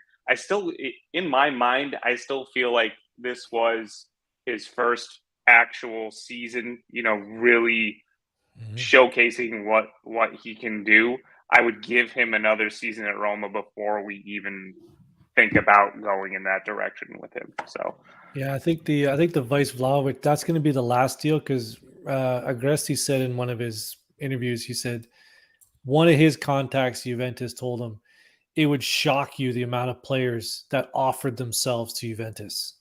In my mind, I still feel like this was his first actual season, really showcasing what he can do. I would give him another season at Roma before we even think about going in that direction with him. So yeah, I think the Vice Vlahovic, that's going to be the last deal, because Agresti said in one of his interviews, he said one of his contacts, Juventus, told him it would shock you the amount of players that offered themselves to Juventus.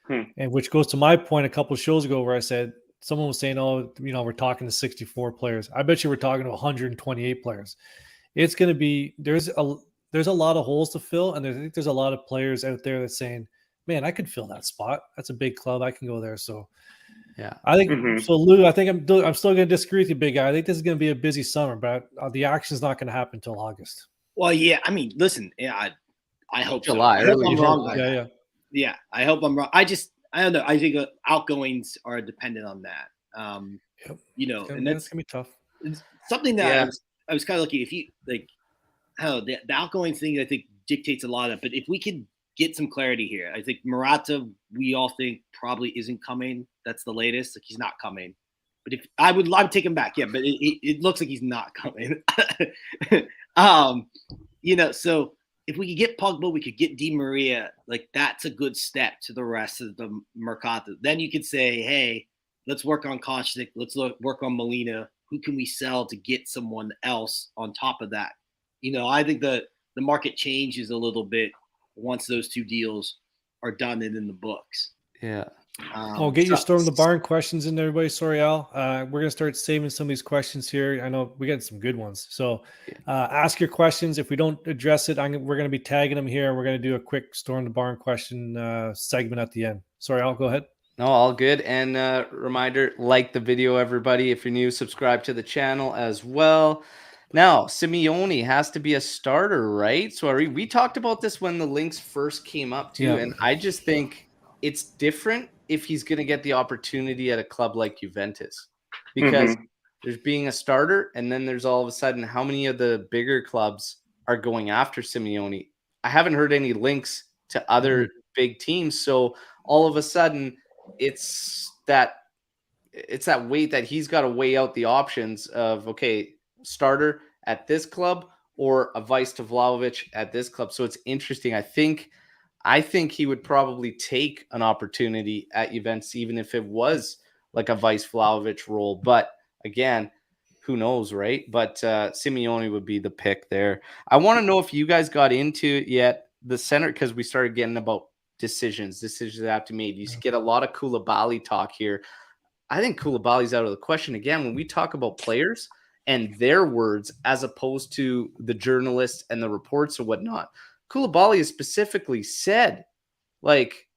And which goes to my point a couple of shows ago where I said someone was saying, we're talking to 64 players. I bet you we're talking to 128 players. It's going to be there's a lot of holes to fill, and I think there's a lot of players out there that's saying, man, I could fill that spot. That's a big club. I can go there. So yeah, I think so. Lou, I think I'm still going to disagree with you, big guy. I think this is going to be a busy summer, but the action is not going to happen until August. Well, yeah. I mean, listen, I hope July. So. I hope I'm wrong. Yeah. I hope I'm wrong. I don't know. I think outgoings are dependent on that. And that's gonna be tough. It's something that I was kind of looking. If you like, the outgoing thing, I think dictates a lot of it. But if we could get some clarity here, I think Morata, we all think probably isn't coming. That's the latest. Like, he's not coming. But if I would take him back, but it looks like he's not coming. So if we could get Pogba, we could get Di Maria. Like, that's a good step to the rest of the Mercato. Then you could say, hey, let's work on Kostic. Let's work on Molina. Who can we sell to get someone else on top of that? I think the market changes a little bit once those two deals are done and in the books. Yeah. Get your Storm the Barn questions in, everybody. Sorry, Al. We're going to start saving some of these questions here. I know we got some good ones. So ask your questions. If we don't address it, we're going to be tagging them here. We're going to do a quick Storm the Barn question segment at the end. Sorry, Al, go ahead. No, all good. And reminder, like the video, everybody. If you're new, subscribe to the channel as well. Now, Simeone has to be a starter, right? So we talked about this when the links first came up too. Yeah. And I just think it's different if he's going to get the opportunity at a club like Juventus, because there's being a starter, and then there's all of a sudden how many of the bigger clubs are going after Simeone. I haven't heard any links to other big teams. So all of a sudden it's that weight that he's got to weigh out the options of, okay, starter at this club or a vice to Vlahovic at this club. So it's interesting. I think he would probably take an opportunity at Juventus, even if it was like a vice Vlahovic role. But again, who knows, right? But Simeone would be the pick there. I want to know if you guys got into yet the center, because we started getting about decisions that have to be made. You get a lot of Koulibaly talk here. I think Koulibaly's out of the question. Again, when we talk about players and their words as opposed to the journalists and the reports or whatnot, Koulibaly has specifically said, like,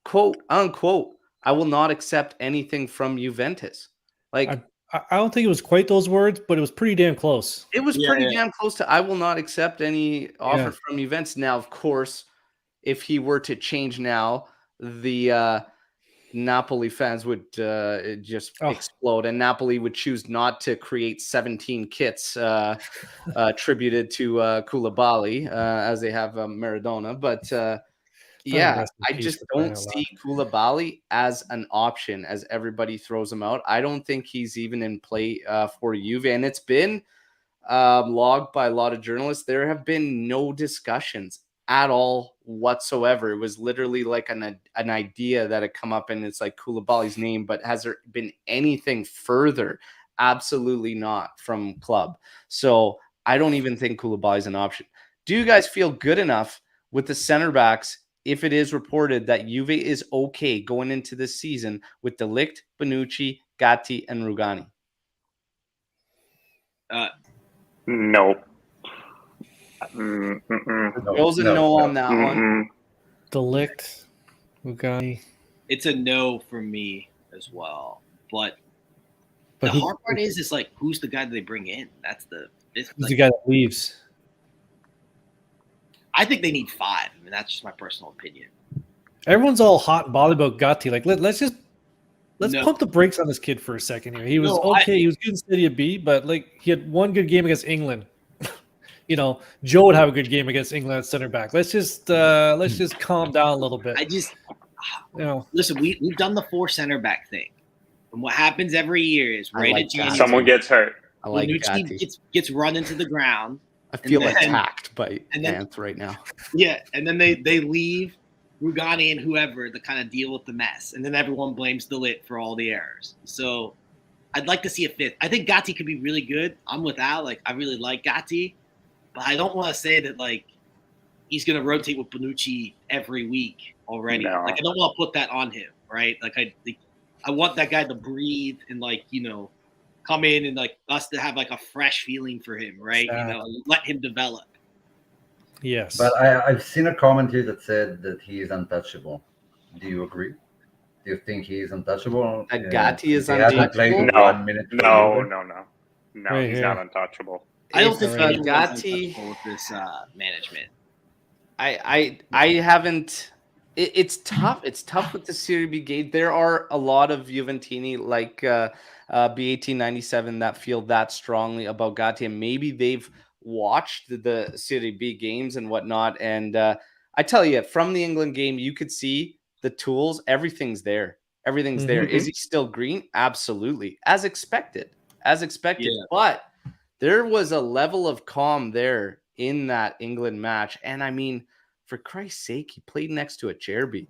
quote unquote, I will not accept anything from Juventus. Like, I don't think it was quite those words, but it was pretty damn close. It was pretty damn close to I will not accept any offer from Juventus. Now, of course, if he were to change now, the Napoli fans would just explode, and Napoli would choose not to create 17 kits attributed to Koulibaly as they have Maradona. But I just don't see Koulibaly as an option as everybody throws him out. I don't think he's even in play for Juve, and it's been logged by a lot of journalists. There have been no discussions at all whatsoever. It was literally like an idea that had come up, and it's like Koulibaly's name, but has there been anything further? Absolutely not from club. So I don't even think Koulibaly's an option. Do you guys feel good enough with the center backs if it is reported that Juve is okay going into this season with De Ligt, Bonucci, Gatti, and Rugani? No. Joe's a no on that one. De Ligt, Rugani. It's a no for me as well. But the hard part is like, who's the guy that they bring in? That's who's the guy that leaves? I think they need 5. I mean, that's just my personal opinion. Everyone's all hot and bothered about Gatti. Like, let's pump the brakes on this kid for a second here. He was he was good in City of B, but like he had one good game against England. Joe would have a good game against England at center back. Let's just calm down a little bit. Listen, we've done the 4 center back thing, and what happens every year is at January, someone gets hurt. Bonucci gets run into the ground. I feel attacked by Ants right now. Yeah, and then they leave Rugani and whoever to kind of deal with the mess, and then everyone blames De Ligt for all the errors. So I'd like to see a 5th. I think Gatti could be really good. I'm with Al. Like, I really like Gatti. But I don't want to say that, like, he's going to rotate with Bonucci every week already. No. Like, I don't want to put that on him, right? Like, I want that guy to breathe and, like, come in and, like, us to have, like, a fresh feeling for him, right? Let him develop. Yes. But I've seen a comment here that said that he is untouchable. Do you agree? Do you think he is untouchable? Gatti is untouchable? No, right he's not untouchable. I don't think Gatti with this management. I haven't. It's tough. It's tough with the Serie B game. There are a lot of Juventini like B1897 that feel that strongly about Gatti, and maybe they've watched the Serie B games and whatnot. And I tell you, from the England game, you could see the tools. Everything's there. Everything's there. Is he still green? Absolutely, as expected. Yeah. But there was a level of calm there in that England match. And I mean, for Christ's sake, he played next to a Cherby.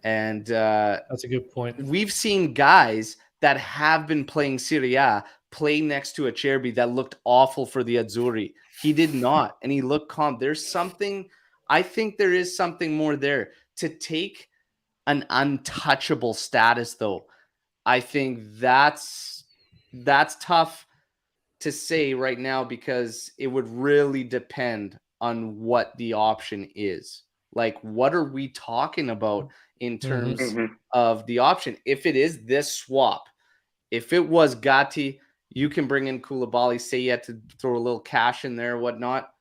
And that's a good point. We've seen guys that have been playing Serie A play next to a Cherby that looked awful for the Azzurri. He did not. And he looked calm. I think there is something more there to take an untouchable status, though. I think that's tough to say right now because it would really depend on what the option is. Like, what are we talking about in terms of the option? If it is this swap, if it was Gatti, you can bring in Koulibaly, say you had to throw a little cash in there or whatnot.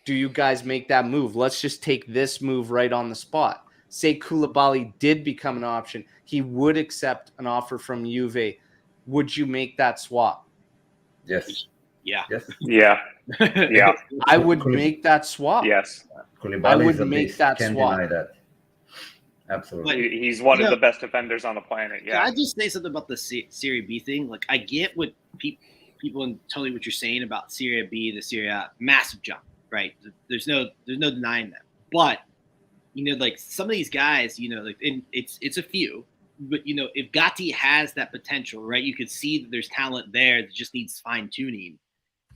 Do you guys make that move? Let's just take this move right on the spot. Say Koulibaly did become an option. He would accept an offer from Juve. Would you make that swap? Yes. Yeah. Yes. Yeah. Yeah. I would make that swap. Yes. Koulibaly I would is a make beast. that Can't swap. deny that. Absolutely. He's one You of know, the best defenders on the planet. Can Yeah. I just say something about the Serie B thing? Like, I get what people and totally what you're saying about Serie B, the Serie A, massive jump, right? There's no denying that. But like some of these guys, like, and it's a few, but if Gatti has that potential, right? You could see that there's talent there that just needs fine tuning.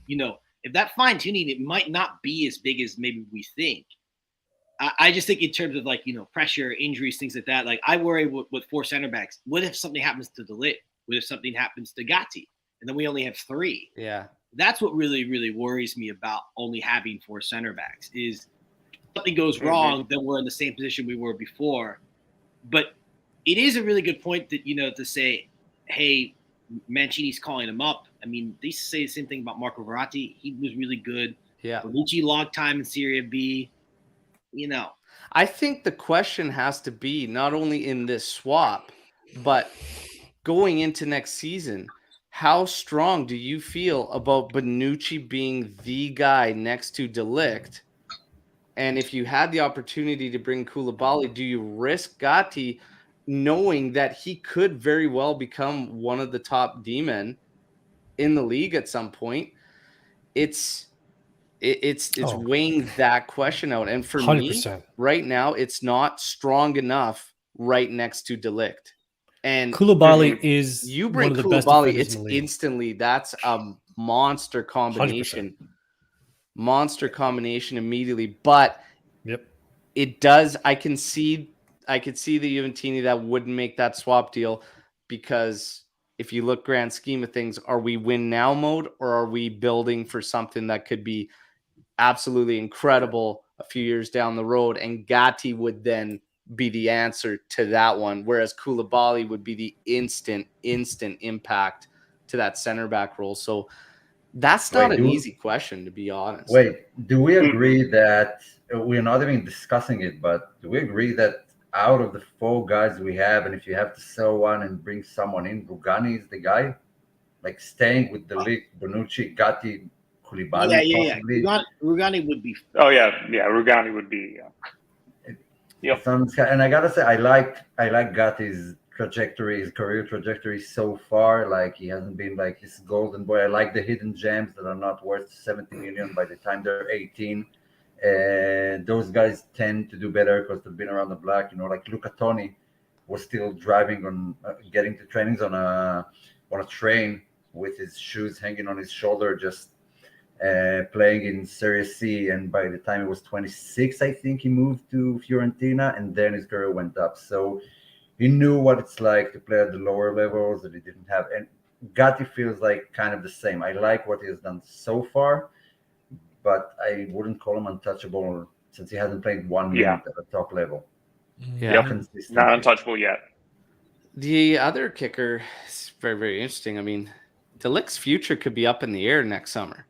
If that fine tuning, it might not be as big as maybe we think. I just think in terms of like, pressure, injuries, things like that. Like, I worry with 4 center backs. What if something happens to De Ligt? What if something happens to Gatti? And then we only have 3. Yeah. That's what really, really worries me about only having 4 center backs is something goes wrong, then we're in the same position we were before. But it is a really good point that, to say, hey, Mancini's calling him up. I mean, they say the same thing about Marco Verratti. He was really good. Yeah. Lucci long time in Serie B. I think the question has to be not only in this swap, but going into next season, how strong do you feel about Bonucci being the guy next to De Ligt? And if you had the opportunity to bring Koulibaly, do you risk Gatti knowing that he could very well become one of the top D-men in the league at some point? It's weighing that question out. And for 100%. me, right now, it's not strong enough right next to De Ligt. And Koulibaly is you bring one of the best Koulibaly, defenders it's in the league. Instantly, that's a monster combination. 100%. Monster combination immediately. But Yep. it does, I could see the Juventini that wouldn't make that swap deal, because if you look grand scheme of things, are we win now mode, or are we building for something that could be absolutely incredible a few years down the road? And Gatti would then be the answer to that one, whereas Koulibaly would be the instant impact to that center back role. So that's not an easy question, to be honest. Wait, do we agree that we're not even discussing it, but do we agree that out of the 4 guys we have, and if you have to sell one and bring someone in, Rugani is the guy? Like, staying with De Ligt, Bonucci, Gatti, Koulibaly, possibly? Rugani would be. Oh yeah. Rugani would be. Yep. And I gotta say, I like Gatti's trajectory, his career trajectory so far. Like, he hasn't been like his golden boy. I like the hidden gems that are not worth 70 million by the time they're 18. And those guys tend to do better because they've been around the block. Like Luca Toni was still driving on, getting to trainings on a train with his shoes hanging on his shoulder, just playing in Serie C. And by the time he was 26, I think he moved to Fiorentina, and then his career went up. So he knew what it's like to play at the lower levels that he didn't have. And Gatti feels like kind of the same. I like what he has done so far, but I wouldn't call him untouchable since he hasn't played 1 minute at the top level. Yeah. Not untouchable yet. The other kicker is very, very interesting. I mean, De Ligt's future could be up in the air next summer.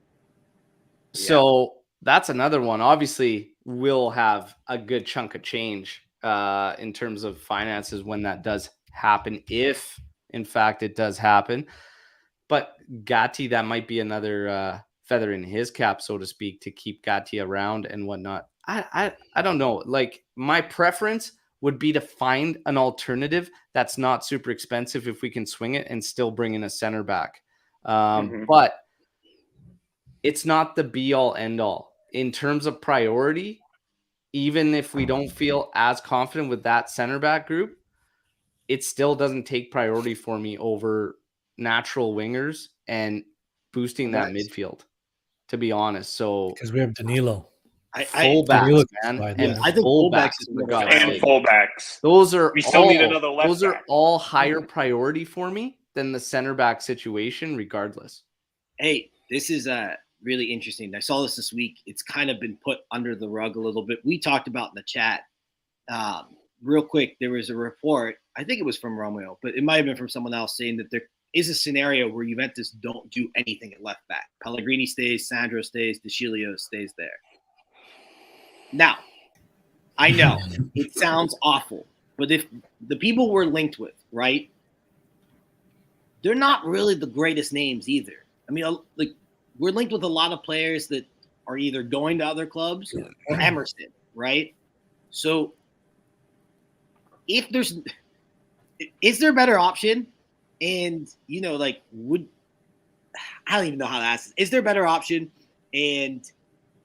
So that's another one. Obviously, we'll have a good chunk of change in terms of finances when that does happen, if in fact it does happen. But Gatti, that might be another feather in his cap, so to speak, to keep Gatti around and whatnot. I don't know. Like, my preference would be to find an alternative that's not super expensive if we can swing it and still bring in a center back. But it's not the be all end all in terms of priority. Even if we don't feel as confident with that center back group, it still doesn't take priority for me over natural wingers and boosting that midfield, to be honest. So because we have Danilo. Fullbacks, man. fine, And yeah. I think fullbacks, fullbacks is for more God's And sake. fullbacks. Those are We still all, need another left those are back. all higher priority for me than the center back situation, regardless. Hey, this is really interesting. I saw this week. It's kind of been put under the rug a little bit. We talked about in the chat. Real quick, there was a report, I think it was from Romeo, but it might have been from someone else, saying that there is a scenario where Juventus don't do anything at left back. Pellegrini stays, Sandro stays, De Sciglio stays there. Now, I know it sounds awful, but if the people we're linked with, right, they're not really the greatest names either. I mean, like, we're linked with a lot of players that are either going to other clubs or Emerson, right? So if is there a better option? And, you know, like, I don't even know how to ask this. Is there a better option? And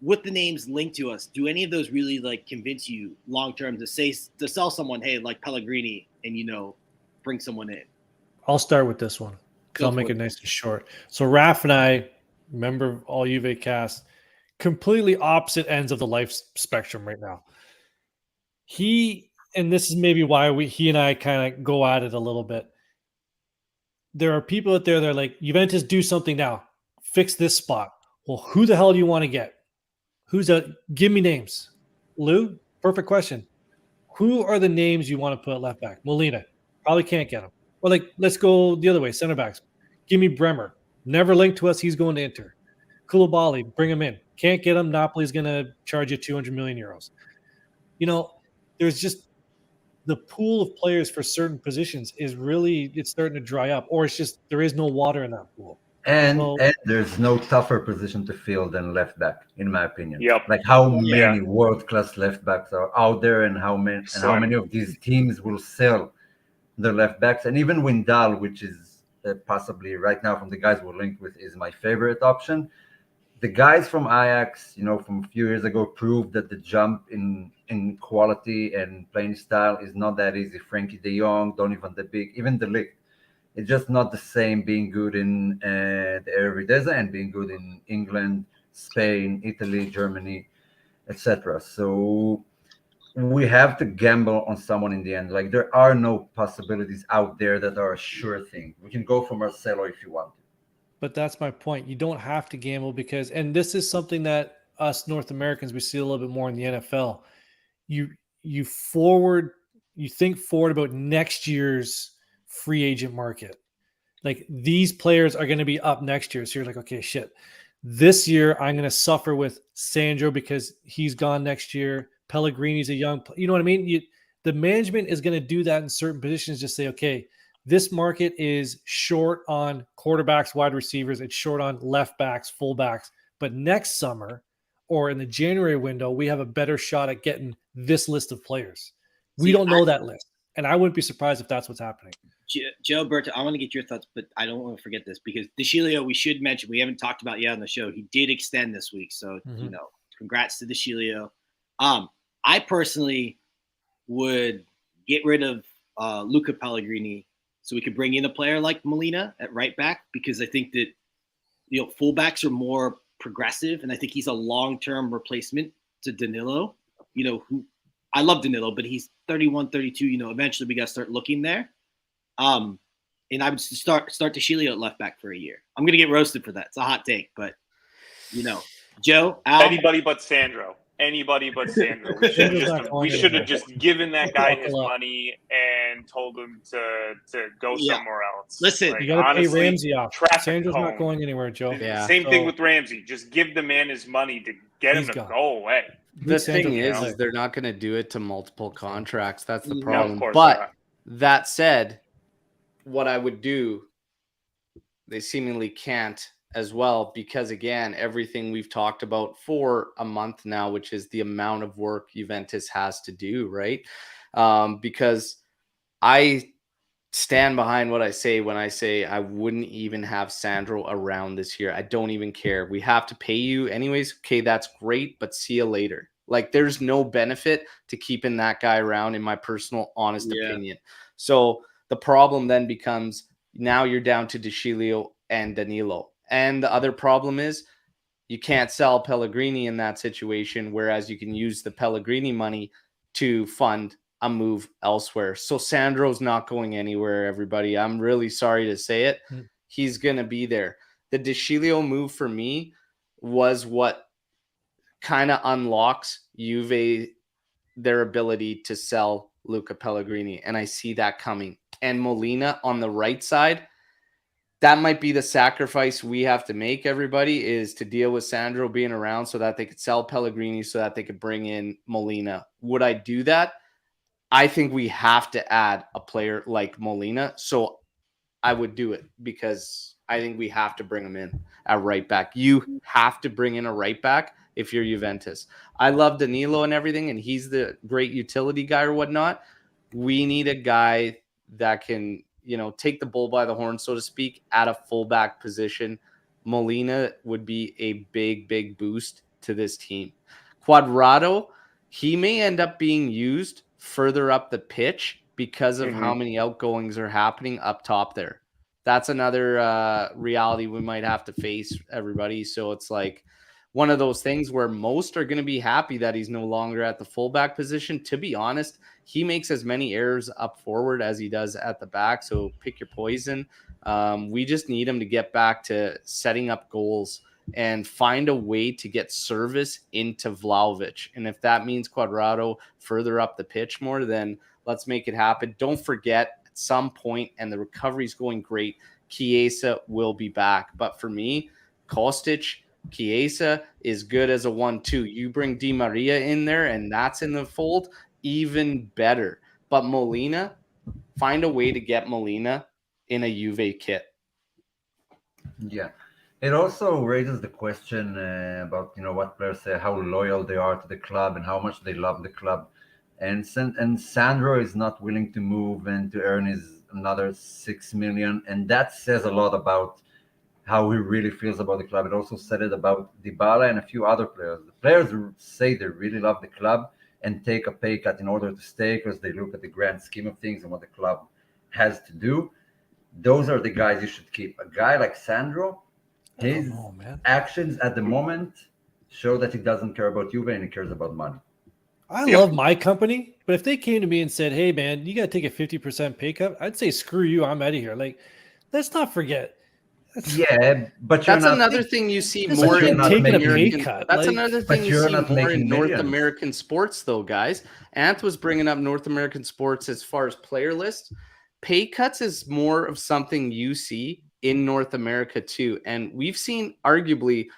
with the names linked to us, do any of those really, like, convince you long-term to sell someone, hey, like Pellegrini, and, you know, bring someone in? I'll start with this one because I'll make it nice and short. So Raph and I, member all Juve cast, completely opposite ends of the life spectrum right now. And this is maybe why he and I kind of go at it a little bit. There are people out there that are like, Juventus, do something now. Fix this spot. Well, who the hell do you want to get? Give me names. Lou, perfect question. Who are the names you want to put at left back? Molina, probably can't get him. Or like, let's go the other way, center backs. Give me Bremer. Never linked to us. He's going to Inter. Koulibaly, bring him in. Can't get him. Napoli's going to charge you 200 million euros. You know, there's just the pool of players for certain positions it's starting to dry up, or it's just there is no water in that pool. And there's no tougher position to fill than left back, in my opinion. Yep. Like how many world-class left backs are out there, and how many of these teams will sell their left backs? And even Windal, which is possibly right now from the guys we're linked with, is my favorite option. The guys from Ajax, you know, from a few years ago, proved that the jump in quality and playing style is not that easy. Frankie De Jong, Donny van de Beek, even De Ligt. It's just not the same being good in the Eredivisie and being good in England, Spain, Italy, Germany, etc. So we have to gamble on someone in the end. Like, there are no possibilities out there that are a sure thing. We can go for Marcelo if you want. But that's my point. You don't have to gamble and this is something that us North Americans, we see a little bit more in the NFL. You think forward about next year's free agent market. Like, these players are going to be up next year. So you're like, okay, shit. This year I'm going to suffer with Sandro because he's gone next year. Pellegrini's a young, you know what I mean? The management is going to do that in certain positions. Just say, okay, this market is short on quarterbacks, wide receivers. It's short on left backs, fullbacks. But next summer or in the January window, we have a better shot at getting this list of players. We don't know that list. And I wouldn't be surprised if that's what's happening. Joe, Alberto, I want to get your thoughts, but I don't want to forget this because De Sciglio, we should mention, we haven't talked about yet on the show. He did extend this week. So, you know, congrats to De Sciglio. I personally would get rid of Luca Pellegrini so we could bring in a player like Molina at right back, because I think that, you know, fullbacks are more progressive, and I think he's a long-term replacement to Danilo. You know, who I love Danilo, but he's 31, 32. You know, eventually we got to start looking there. And I would start De Sciglio at left back for a year. I'm gonna get roasted for that. It's a hot take, but you know, Joe, Al, Anybody but Sandro. We should have just given that guy his money and told him to go somewhere else. Listen, like, you got to pay honestly, Ramsey off. Sandro's not going anywhere, Joe. Yeah. Same thing with Ramsey. Just give the man his money to get him to go away. The thing is they're not going to do it to multiple contracts. That's the problem. No, of course but not. That said, what I would do, they seemingly can't as well, because again, everything we've talked about for a month now, which is the amount of work Juventus has to do, right? Because I stand behind what I say when I say I wouldn't even have Sandro around this year. I don't even care. We have to pay you anyways. Okay, that's great, but see you later. Like, there's no benefit to keeping that guy around, in my personal, honest opinion. So the problem then becomes, now you're down to De Sciglio and Danilo. And the other problem is You can't sell Pellegrini in that situation, whereas you can use the Pellegrini money to fund a move elsewhere. So Sandro's not going anywhere, everybody. I'm really sorry to say it. He's going to be there. The De Sciglio move for me was what kind of unlocks Juve their ability to sell Luca Pellegrini, and I see that coming. And Molina on the right side, that might be the sacrifice we have to make, everybody, is to deal with Sandro being around so that they could sell Pellegrini so that they could bring in Molina. Would I do that? I think we have to add a player like Molina. So I would do it because I think we have to bring him in at right back. You have to bring in a right back if you're Juventus. I love Danilo and everything, and he's the great utility guy or whatnot. We need a guy that can, take the bull by the horn, so to speak, at a fullback position. Molina would be a big, big boost to this team. Cuadrado, he may end up being used further up the pitch because of how many outgoings are happening up top there. That's another reality we might have to face, everybody. So it's like one of those things where most are going to be happy that he's no longer at the fullback position. To be honest, he makes as many errors up forward as he does at the back. So pick your poison. We just need him to get back to setting up goals and find a way to get service into Vlahovic. And if that means Cuadrado further up the pitch more, then let's make it happen. Don't forget, at some point, and the recovery's going great, Chiesa will be back. But for me, Kostic, Chiesa is good as a 1-2. You bring Di Maria in there, and that's in the fold, even better. But Molina, find a way to get Molina in a Juve kit. Yeah. It also raises the question about what players say, how loyal they are to the club and how much they love the club. And Sandro is not willing to move and to earn his another 6 million, and that says a lot about how he really feels about the club. It also said it about Dybala and a few other players. The players say they really love the club and take a pay cut in order to stay because they look at the grand scheme of things and what the club has to do. Those are the guys you should keep. A guy like Sandro, his actions at the moment show that he doesn't care about Juve and he cares about money. I love my company, but if they came to me and said, hey, man, you got to take a 50% pay cut, I'd say, screw you, I'm out of here. Like, let's not forget. Yeah, but that's another thing you see more in North American. That's another thing you see more in North American sports, though, guys. Ant was bringing up North American sports as far as player lists. Pay cuts is more of something you see in North America, too. And we've seen, arguably,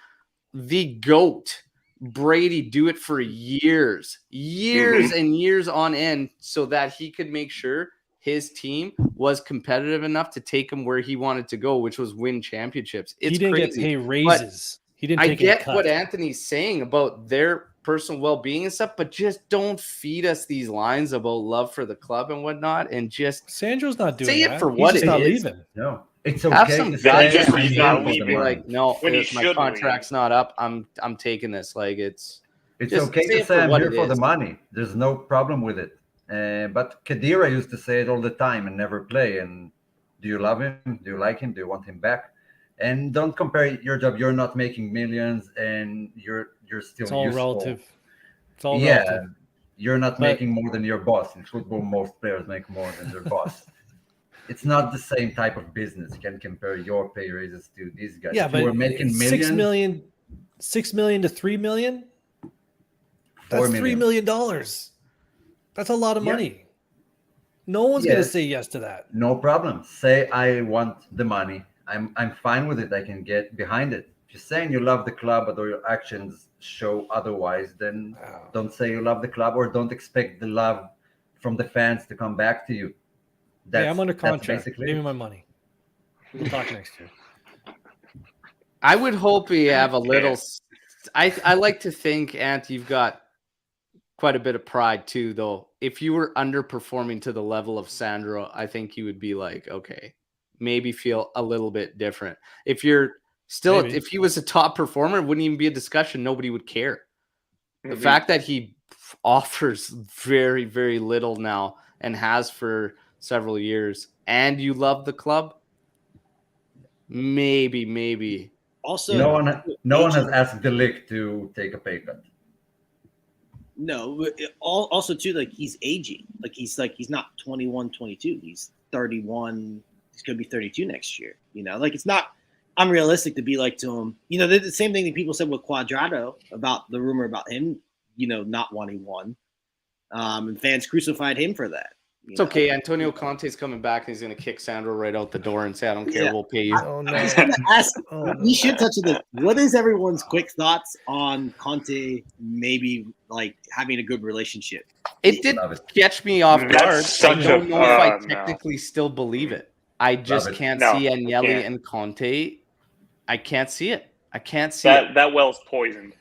the GOAT, Brady, do it for years and years on end so that he could make sure his team was competitive enough to take him where he wanted to go, which was win championships. It's he didn't crazy. Get pay raises. He didn't. I get what Anthony's saying about their personal well-being and stuff, but just don't feed us these lines about love for the club and whatnot. And just Sandro's not doing say that. it for what He's it not is. Leaving. No, it's okay. Have some he's not leaving. Like, no, if my contract's not up, I'm taking this. Like it's okay to say I'm here for the money. There's no problem with it. But Khedira used to say it all the time and never play. And do you love him? Do you like him? Do you want him back? And don't compare your job. You're not making millions, and you're still. It's all useful. relative. It's all relative. You're not making more than your boss. In football, most players make more than their boss. It's not the same type of business. You can compare your pay raises to these guys. Yeah, but we're making $6 million to $3 million. That's $3 million. That's a lot of money. No one's going to say yes to that. No problem. Say I want the money. I'm fine with it. I can get behind it. If you're saying you love the club, but your actions show otherwise, then don't say you love the club or don't expect the love from the fans to come back to you. I'm under contract. Give me my money. We'll talk next year. I would hope we have a little. I like to think, Ant, you've got quite a bit of pride too, though. If you were underperforming to the level of Sandro, I think you would be like, okay, maybe feel a little bit different. If you're still, if he was a top performer, it wouldn't even be a discussion. Nobody would care. The fact that he offers very, very little now and has for several years, and you love the club, maybe. Also, no one has asked the Lick to take a pay cut. No, also too, like he's aging. He's not 21, 22. He's 31. He's gonna be 32 next year. It's not unrealistic to be like to him. The same thing that people said with Cuadrado about the rumor about him, not wanting one. And fans crucified him for that. It's okay. Antonio Conte's coming back and he's going to kick Sandro right out the door and say, I don't care. We'll pay you. Oh, no. I was going to ask, we should touch on this. What is everyone's quick thoughts on Conte maybe having a good relationship? It did catch me off guard. I don't know if I no. technically still believe it. I just can't see Agnelli and Conte. I can't see it. I can't see it. That well's poisoned.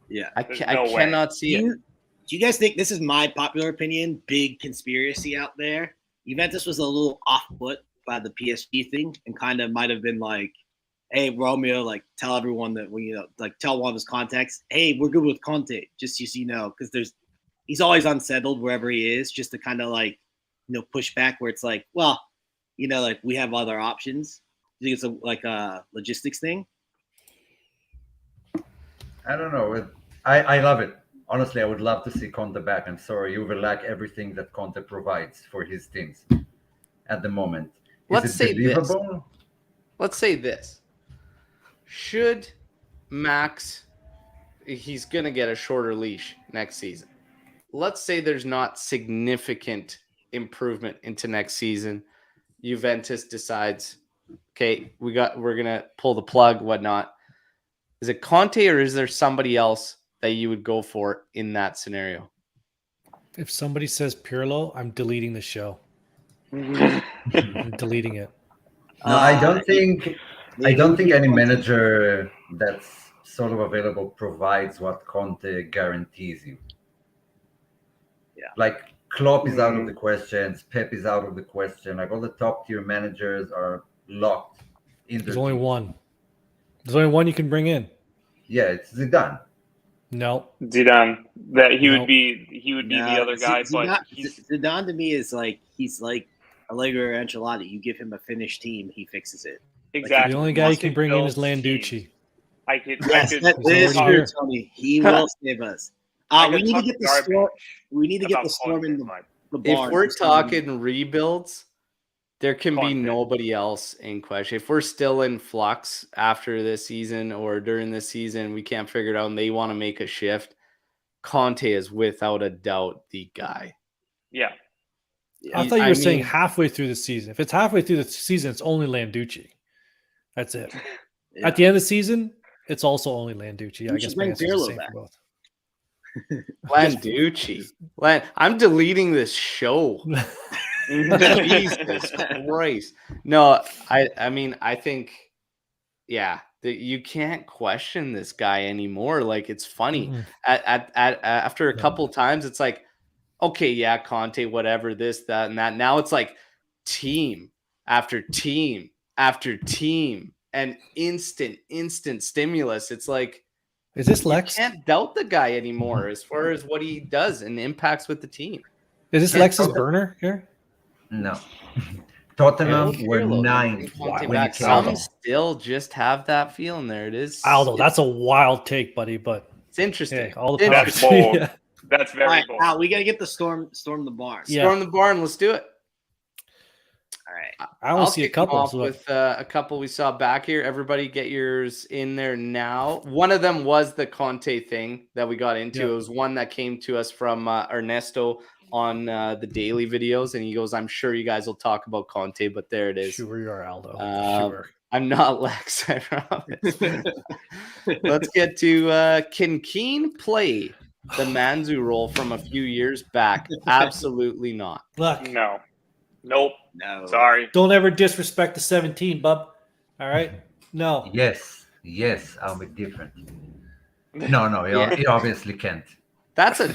Yeah. I cannot see it. Do you guys think, this is my popular opinion, big conspiracy out there, Juventus was a little off-put by the PSG thing and kind of might have been like, hey, Romeo, tell everyone that tell one of his contacts, hey, we're good with Conte, just so you know, because he's always unsettled wherever he is, just to kind of push back where it's like, well, we have other options. Do you think it's a logistics thing? I don't know. I love it. Honestly, I would love to see Conte back. I'm sorry, you will lack everything that Conte provides for his teams at the moment. Let's say this. Should Max, he's going to get a shorter leash next season. Let's say there's not significant improvement into next season. Juventus decides, okay, we're going to pull the plug, whatnot. Is it Conte or is there somebody else that you would go for in that scenario? If somebody says Pirlo, I'm deleting the show. I'm deleting it. No, I don't think any manager that's sort of available provides what Conte guarantees you. Yeah. Klopp is out of the question, Pep is out of the question. All the top tier managers are locked in. There's only one. There's only one you can bring in. Yeah, it's Zidane. No, Zidane. That he would be the other guy. Zidane to me is he's like Allegro or Ancelotti. You give him a finished team, he fixes it. Exactly. The only guy you can bring in is Landucci. That is true, Tony. He will save us. We need to get the storm. We need to get the storm in the barn. If we're talking rebuilds, there can be nobody else in question. If we're still in flux after this season or during this season, we can't figure it out and they want to make a shift, Conte is without a doubt the guy. Yeah. I thought you were saying halfway through the season. If it's halfway through the season, it's only Landucci. That's it. Yeah. At the end of the season, it's also only Landucci. I guess my answer is the same back. for both. Landucci. I'm deleting this show. Jesus Christ. No, I think, you can't question this guy anymore. It's funny. After a couple times, it's like, okay, yeah, Conte, whatever, this, that, and that. Now it's like team after team after team and instant stimulus. It's like, is this Lex? You can't doubt the guy anymore as far as what he does and impacts with the team. Is this Lex's burner here? No. Tottenham were 9. Some still just have that feeling there. It is. Aldo, that's a wild take, buddy, but it's interesting. Hey, all the That's bold. Yeah. That's very bold. Al, we got to get the storm the barn. Storm the barn. Let's do it. All right. I want to see a couple. Off with a couple we saw back here. Everybody get yours in there now. One of them was the Conte thing that we got into. It was one that came to us from Ernesto on the daily videos, and he goes, I'm sure you guys will talk about Conte, but there it is. Sure you are, Aldo. Sure. I'm not Lex, I promise. Let's get to can Keane play the Manzu role from a few years back? Absolutely not. Look. No. Nope. No. Sorry. Don't ever disrespect the 17, bub. All right? No. Yes, I'll be different. No, he obviously can't. That's a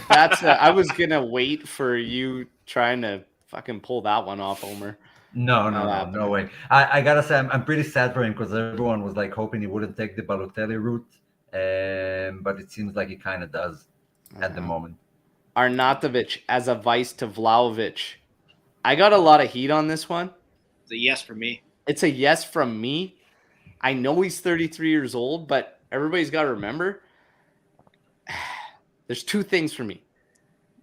I was gonna wait for you trying to fucking pull that one off, Omer. No way. I gotta say I'm pretty sad for him because everyone was hoping he wouldn't take the Balotelli route, but it seems like he kind of does at the moment. Arnautovic as a vice to Vlahovic. I got a lot of heat on this one. It's a yes for me. It's a yes from me. I know he's 33 years old, but everybody's got to remember there's two things for me.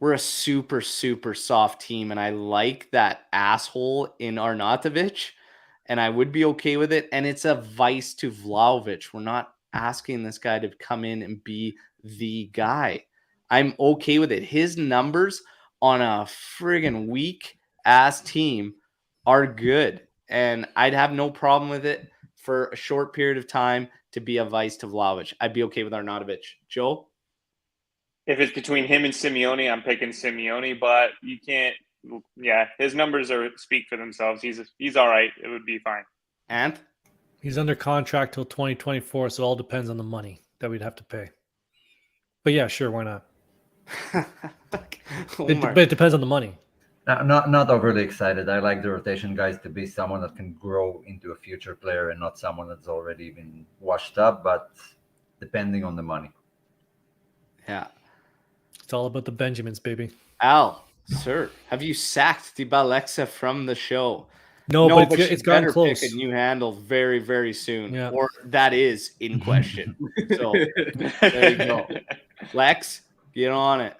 We're a super, super soft team, and I like that asshole in Arnautovic, and I would be okay with it. And it's a vice to Vlahovic. We're not asking this guy to come in and be the guy. I'm okay with it. His numbers on a friggin' weak-ass team are good, and I'd have no problem with it for a short period of time to be a vice to Vlahovic. I'd be okay with Arnautovic. Joe? If it's between him and Simeone, I'm picking Simeone, but you can't. Yeah, his numbers speak for themselves. He's all right. It would be fine. And He's under contract till 2024, so it all depends on the money that we'd have to pay. But yeah, sure, why not? But it depends on the money. Not overly excited. I like the rotation guys to be someone that can grow into a future player and not someone that's already been washed up, but depending on the money. Yeah. It's all about the Benjamins, baby. Al, sir, have you sacked Alexa from the show? No, but it's gotten close. Pick a new handle very, very soon, Yeah. or that is in question. So there you go. Lex, get on it.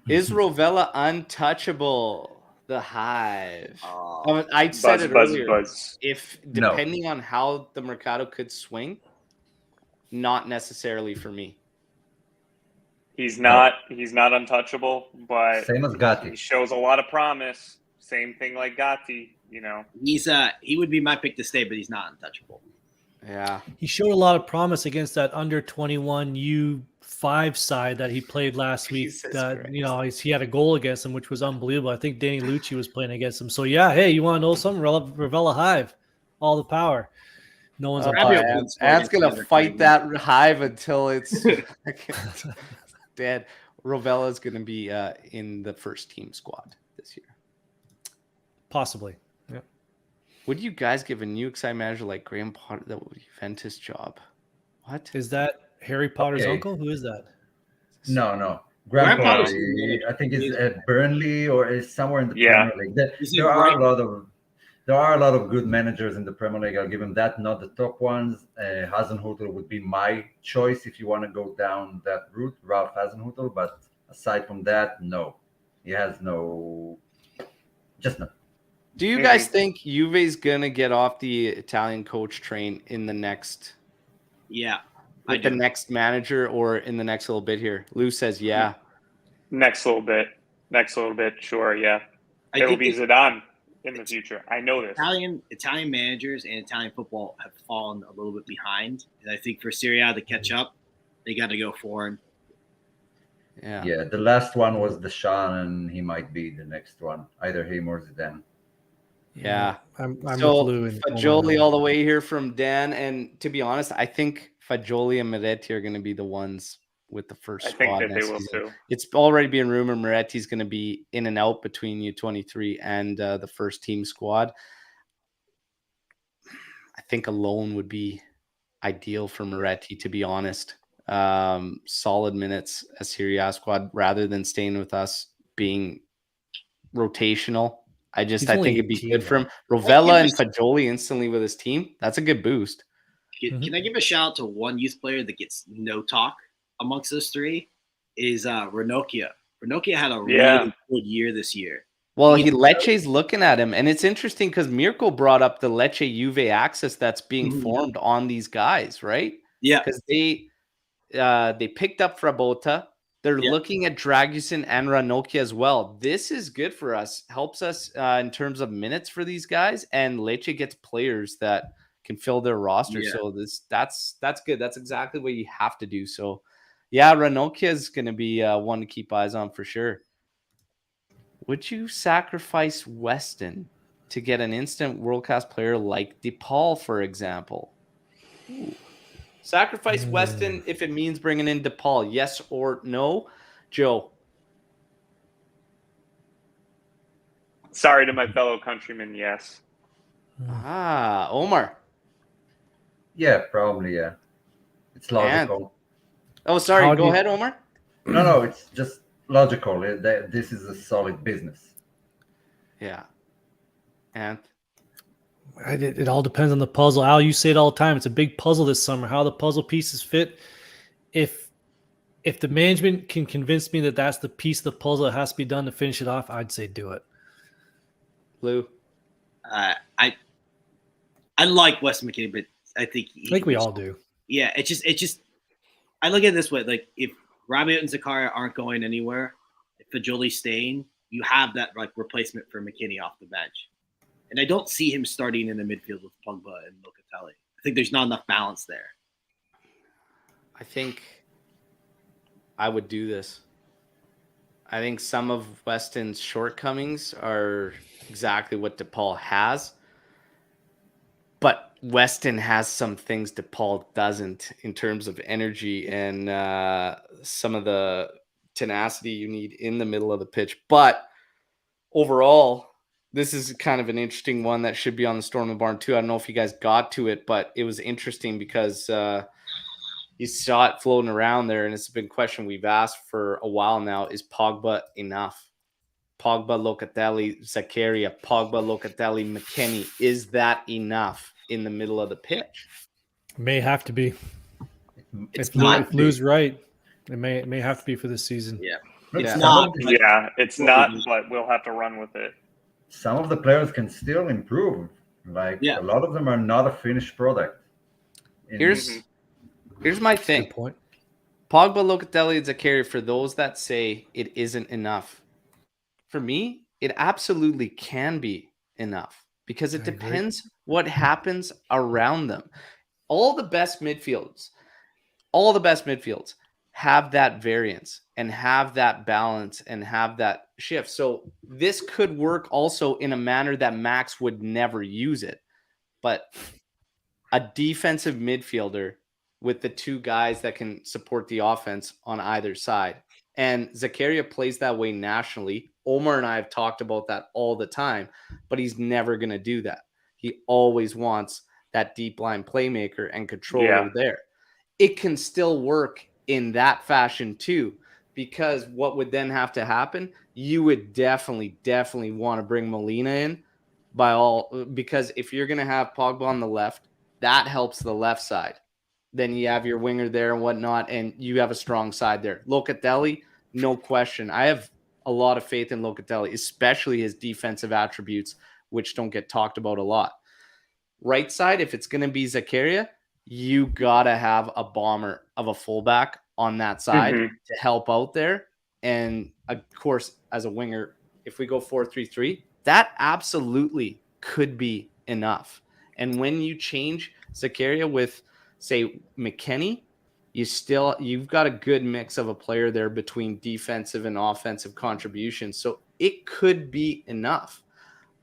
Is Rovella untouchable? The Hive. I said it earlier. If depending on how the Mercato could swing, not necessarily for me. He's not untouchable, but same as Gatti. He shows a lot of promise. Same thing like Gatti, you know. He would be my pick to stay, but he's not untouchable. Yeah. He showed a lot of promise against that under 21 U5 side that he played last week. He had a goal against him, which was unbelievable. I think Danny Lucci was playing against him. So yeah, hey, you want to know something? Ravella Hive, all the power. No one's Ant's gonna fight that Hive until it's dead. Rovella's going to be in the first team squad this year. Possibly. Yeah. Would you guys give a new exciting manager like Graham Potter the Juventus job? What? Is that Harry Potter's uncle? Who is that? No. Graham Potter, I think is at Burnley or is somewhere in the Premier League. There are a lot of good managers in the Premier League. I'll give him that. Not the top ones. Hasenhüttl would be my choice if you want to go down that route, Ralph Hasenhüttl. But aside from that, no. He has just no. Do you guys think Juve's going to get off the Italian coach train in the next with the next manager or in the next little bit here? Lou says yeah. Next little bit, sure, yeah. It'll be Zidane in the future. I know this. Italian managers and Italian football have fallen a little bit behind. And I think for Serie A to catch up, they got to go foreign. Yeah, the last one was Deschamps, and he might be the next one. Either him or Zidane. Yeah. I'm so with Lou Fagioli all the way here from Dan. And to be honest, I think Fagioli and Moretti are going to be the ones with the first squad. I think that they will too. It's already being rumored Moretti's going to be in and out between U23 and the first team squad. I think a loan would be ideal for Moretti, to be honest. Solid minutes as Serie A squad rather than staying with us being rotational. I think it'd be good for him. Rovella and Fagioli instantly with his team. That's a good boost. Can I give a shout out to one youth player that gets no talk amongst those three? Is Ranocchia. Ranocchia had a really good year this year. Well, Lecce's looking at him, and it's interesting because Mirko brought up the Lecce Juve axis that's being formed on these guys, right? Yeah, because they picked up Frabotta. They're looking at Dragusin and Ranocchia as well. This is good for us. Helps us in terms of minutes for these guys, and Lecce gets players that can fill their roster. Yeah. So that's good. That's exactly what you have to do. So, yeah, Ranocchia is going to be one to keep eyes on for sure. Would you sacrifice Weston to get an instant world-class player like DePaul, for example? Ooh. Sacrifice Weston if it means bringing in DePaul, yes or no? Joe? Sorry to my fellow countrymen, yes. Omer? Yeah, probably, yeah. It's logical. Sorry, go ahead, Omer. No, it's just logical. This is a solid business. Yeah. And It all depends on the puzzle. Al, you say it all the time. It's a big puzzle this summer. How the puzzle pieces fit. If the management can convince me that that's the piece of the puzzle that has to be done to finish it off, I'd say do it. Lou, I like Weston McKennie, but I think we all do. Yeah, it's just. I look at it this way: like if Rabiot and Zakaria aren't going anywhere, if Fajoli's staying, you have that like replacement for McKennie off the bench. And I don't see him starting in the midfield with Pogba and Locatelli. I think there's not enough balance there. I think I would do this. I think some of Weston's shortcomings are exactly what DePaul has. But Weston has some things DePaul doesn't in terms of energy and some of the tenacity you need in the middle of the pitch. But overall, this is kind of an interesting one that should be on the Storm and Barn too. I don't know if you guys got to it, but it was interesting because you saw it floating around there, and it's been a question we've asked for a while now. Is Pogba enough? Pogba, Locatelli, Zakaria, Pogba, Locatelli, McKennie. Is that enough in the middle of the pitch? May have to be. It's if Lou's right, it may have to be for this season. Yeah. It's not. It's not, but we'll have to run with it. Some of the players can still improve. Like a lot of them are not a finished product. Here's my thing. Good point. Pogba, Locatelli, and Zakaria, for those that say it isn't enough. For me, it absolutely can be enough because it depends what happens around them. All the best midfields have that variance and have that balance and have that shift. So this could work also in a manner that Max would never use it. But a defensive midfielder with the two guys that can support the offense on either side. And Zakaria plays that way nationally. Omer and I have talked about that all the time, but he's never going to do that. He always wants that deep line playmaker and controller there. It can still work in that fashion too, because what would then have to happen, you would definitely want to bring Molina in because if you're going to have Pogba on the left, that helps the left side. Then you have your winger there and whatnot, and you have a strong side there. Locatelli, no question. I have a lot of faith in Locatelli, especially his defensive attributes, which don't get talked about a lot. Right side, if it's going to be Zakaria, you got to have a bomber of a fullback on that side to help out there. And, of course, as a winger, if we go 4-3-3, that absolutely could be enough. And when you change Zakaria with, say, McKennie, you've got a good mix of a player there between defensive and offensive contributions. So it could be enough.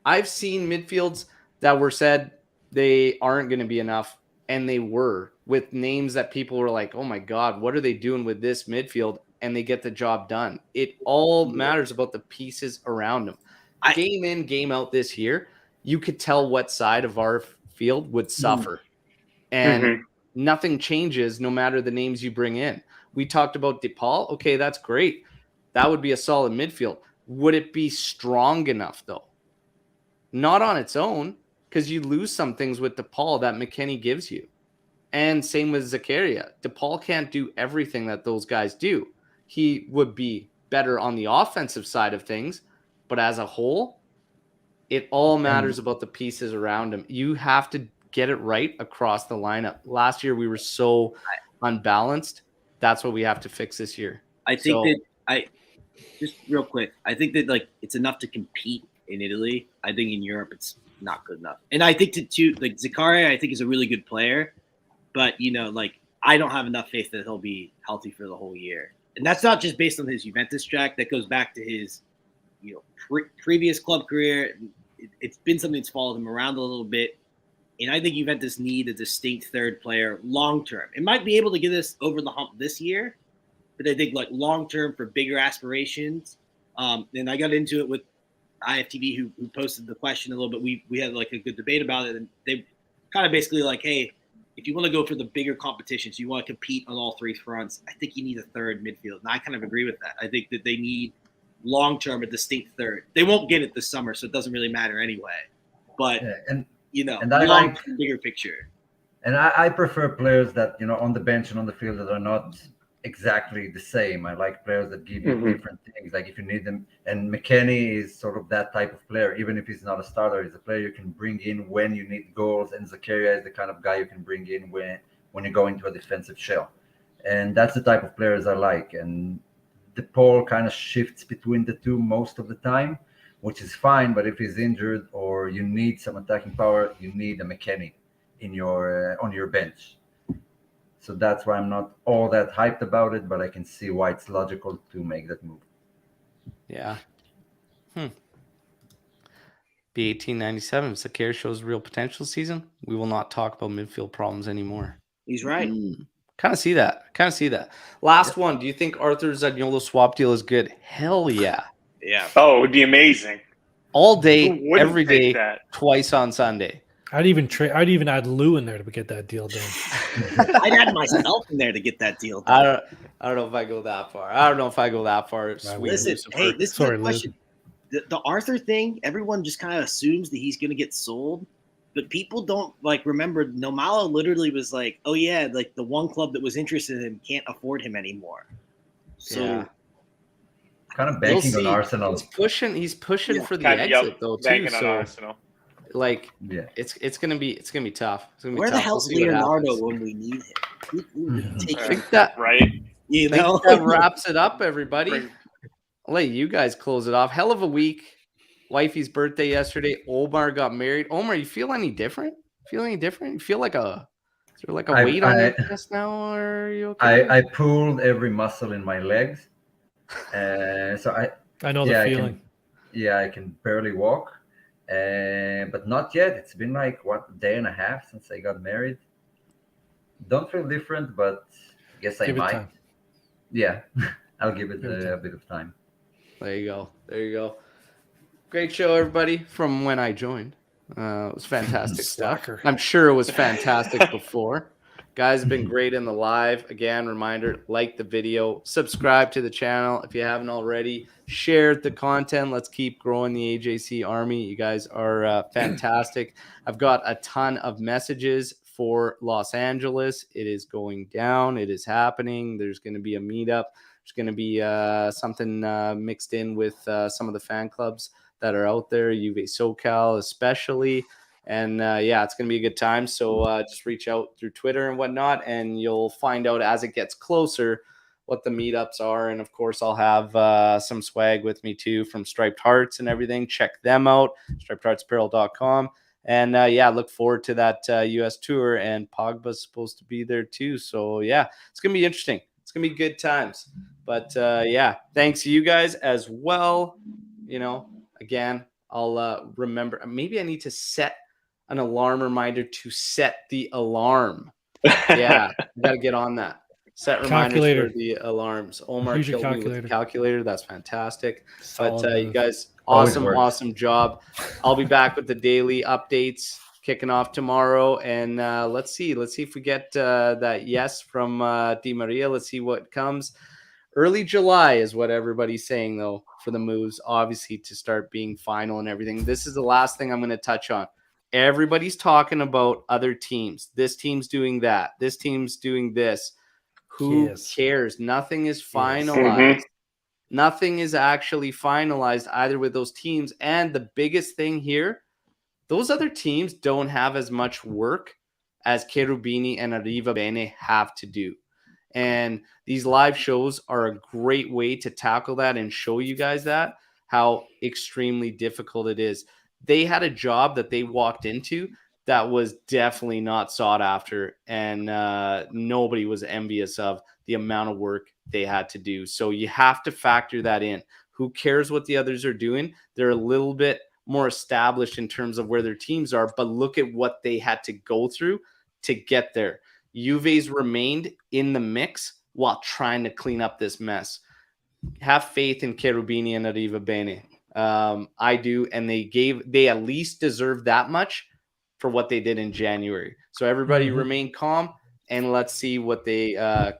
I've seen midfields that were said they aren't going to be enough, and they were, with names that people were like, oh my God, what are they doing with this midfield? And they get the job done. It all matters about the pieces around them. Game in, game out this year, you could tell what side of our field would suffer. And nothing changes no matter the names you bring in. We talked about DePaul. Okay, that's great. That would be a solid midfield. Would it be strong enough, though? Not on its own, because you lose some things with DePaul that McKennie gives you. And same with Zakaria. DePaul can't do everything that those guys do. He would be better on the offensive side of things, but as a whole, it all matters about the pieces around him. You have to get it right across the lineup. Last year, we were so unbalanced. That's what we have to fix this year. I think just real quick, I think that like it's enough to compete in Italy. I think in Europe, it's not good enough. And I think like Zakaria, I think is a really good player, but I don't have enough faith that he'll be healthy for the whole year. And that's not just based on his Juventus track. That goes back to his, previous club career. It's been something that's followed him around a little bit. And I think Juventus need a distinct third player long term. It might be able to get us over the hump this year, but I think like long term for bigger aspirations. And I got into it with IFTV who posted the question a little bit. We had like a good debate about it, and they kind of basically like, hey, if you want to go for the bigger competitions, you want to compete on all three fronts, I think you need a third midfield. And I kind of agree with that. I think that they need long term a distinct third. They won't get it this summer, so it doesn't really matter anyway. But And I long like bigger picture. And I prefer players that, on the bench and on the field that are not exactly the same. I like players that give you different things. Like if you need them, and McKennie is sort of that type of player. Even if he's not a starter, he's a player you can bring in when you need goals. And Zakaria is the kind of guy you can bring in when you go into a defensive shell. And that's the type of players I like. And the poll kind of shifts between the two most of the time, which is fine. But if he's injured or you need some attacking power, you need a McKennie in your on your bench. So that's why I'm not all that hyped about it, but I can see why it's logical to make that move. Yeah. B1897, Zakaria shows real potential season. We will not talk about midfield problems anymore. He's right. Kind of see that. Last one. Do you think Arthur Zaniolo swap deal is good? Hell yeah. Yeah. Oh, it would be amazing. All day, Who wouldn't every take day, that? twice on Sunday. I'd even add Lou in there to get that deal done. I'd add myself in there to get that deal done. I don't know if I go that far. Sweet Listen, Lucifer. hey, this is Sorry, a Lou. question. The Arthur thing, everyone just kind of assumes that he's going to get sold, but people don't remember. Nomalo literally was like, "Oh yeah, like the one club that was interested in him can't afford him anymore." So Yeah. Kind of We'll banking on see. Arsenal. He's pushing for the Kind of, exit though too. banking on So Arsenal. Yeah. it's gonna be tough. It's gonna be where the tough. hell's We'll see what Leonardo happens. when we need him? Take I him, think that Right? I think that wraps it up, everybody. I'll let you guys close it off. Hell of a week. Wifey's birthday yesterday. Omar got married. Omar, you feel any different? You feel like is there like a weight on your chest now? Or are you okay? I pulled every muscle in my legs. So I know the feeling. I can barely walk. But not yet. It's been like a day and a half since I got married. Don't feel different, but I guess I Give it might. time. Yeah, I'll give it Give it a bit of time. There you go. Great show, everybody, from when I joined. It was fantastic stuff. Slacker. I'm sure it was fantastic before. Guys have been great in the live. Again, reminder, like the video, subscribe to the channel if you haven't already, share the content. Let's keep growing the AJC army. You guys are fantastic. I've got a ton of messages for Los Angeles. It is going down. It is happening. There's going to be a meetup. There's going to be something mixed in with some of the fan clubs that are out there, Juve SoCal especially. And it's going to be a good time. So just reach out through Twitter and whatnot, and you'll find out as it gets closer what the meetups are. And of course, I'll have some swag with me too from Striped Hearts and everything. Check them out, stripedheartsapparel.com. And look forward to that US tour. And Pogba's supposed to be there too. So it's going to be interesting. It's going to be good times. But thanks to you guys as well. Again, I'll remember. Maybe I need to set an alarm reminder to set the alarm. Yeah, you got to get on that. Set reminders for the alarms. Omar killed me with the calculator. That's fantastic. But you guys, awesome job. I'll be back with the daily updates kicking off tomorrow. And let's see if we get that yes from Demiral. Let's see what comes. Early July is what everybody's saying, though, for the moves, obviously, to start being final and everything. This is the last thing I'm going to touch on. Everybody's talking about other teams. This team's doing that. This team's doing this. Who cares? Nothing is finalized. Nothing is actually finalized either with those teams. And the biggest thing here, those other teams don't have as much work as Cherubini and Arrivabene have to do. And these live shows are a great way to tackle that and show you guys that, how extremely difficult it is. They had a job that they walked into that was definitely not sought after, and nobody was envious of the amount of work they had to do. So you have to factor that in. Who cares what the others are doing? They're a little bit more established in terms of where their teams are, but look at what they had to go through to get there. Juve's remained in the mix while trying to clean up this mess. Have faith in Cherubini and Arrivabene. I do, and they at least deserve that much for what they did in January. So everybody remain calm, and let's see what they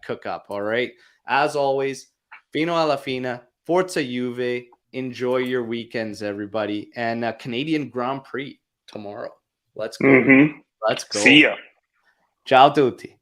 cook up, all right? As always, Fino alla fine, Forza Juve. Enjoy your weekends, everybody. And Canadian Grand Prix tomorrow. Let's go. Mm-hmm. Let's go. See ya. Ciao tutti.